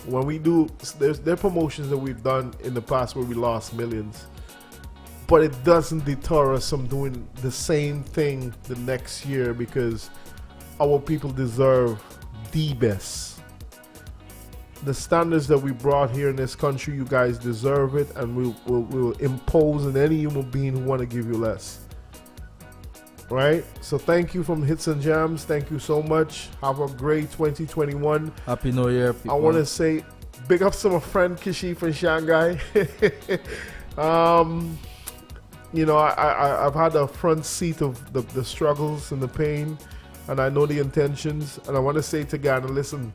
When we do, there are promotions that we've done in the past where we lost millions. But it doesn't deter us from doing the same thing the next year, because our people deserve the best. The standards that we brought here in this country, you guys deserve it, and we'll impose on any human being who want to give you less. Right? So thank you from Hits and Jams. Thank you so much. Have a great 2021. Happy New Year, people. I want to say Big ups to my friend Kishi from Shanghai. I've had a front seat of the struggles and the pain, and I know the intentions. And I want to say to Ghana, listen,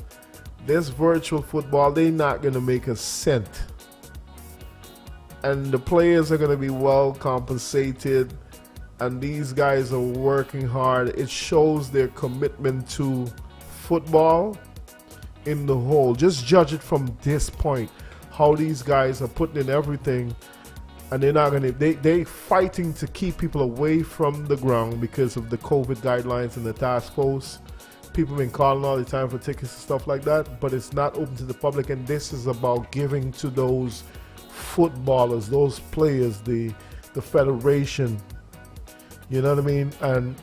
this virtual football, they're not going to make a cent. And the players are going to be well compensated. And these guys are working hard. It shows their commitment to football in the whole. Just judge it from this point, how these guys are putting in everything, and they're not gonna. They fighting to keep people away from the ground because of the COVID guidelines and the task force. People been calling all the time for tickets and stuff like that, but it's not open to the public. And this is about giving to those footballers, those players, the federation. You know what I mean? And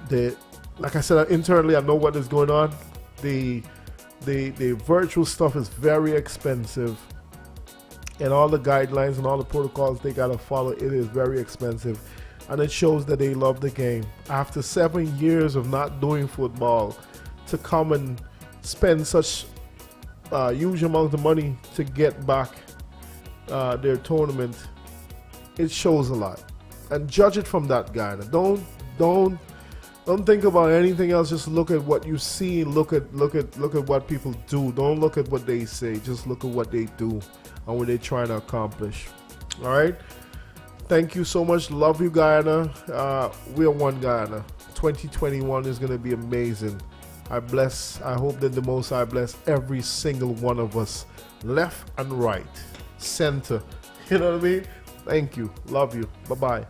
like I said, internally, I know what is going on. The virtual stuff is very expensive, and all the guidelines and all the protocols they gotta follow, it is very expensive, and it shows that they love the game. After 7 years of not doing football, to come and spend such huge amount of money to get back their tournament, it shows a lot. And judge it from that guy. Don't think about anything else. Just look at what you see. Look at what people do. Don't look at what they say. Just look at what they do and what they're trying to accomplish. All right. Thank you so much. Love you, Guyana. We are one Guyana. 2021 is going to be amazing. I hope that the Most High bless every single one of us, left and right, center. You know what I mean? Thank you. Love you. Bye-bye.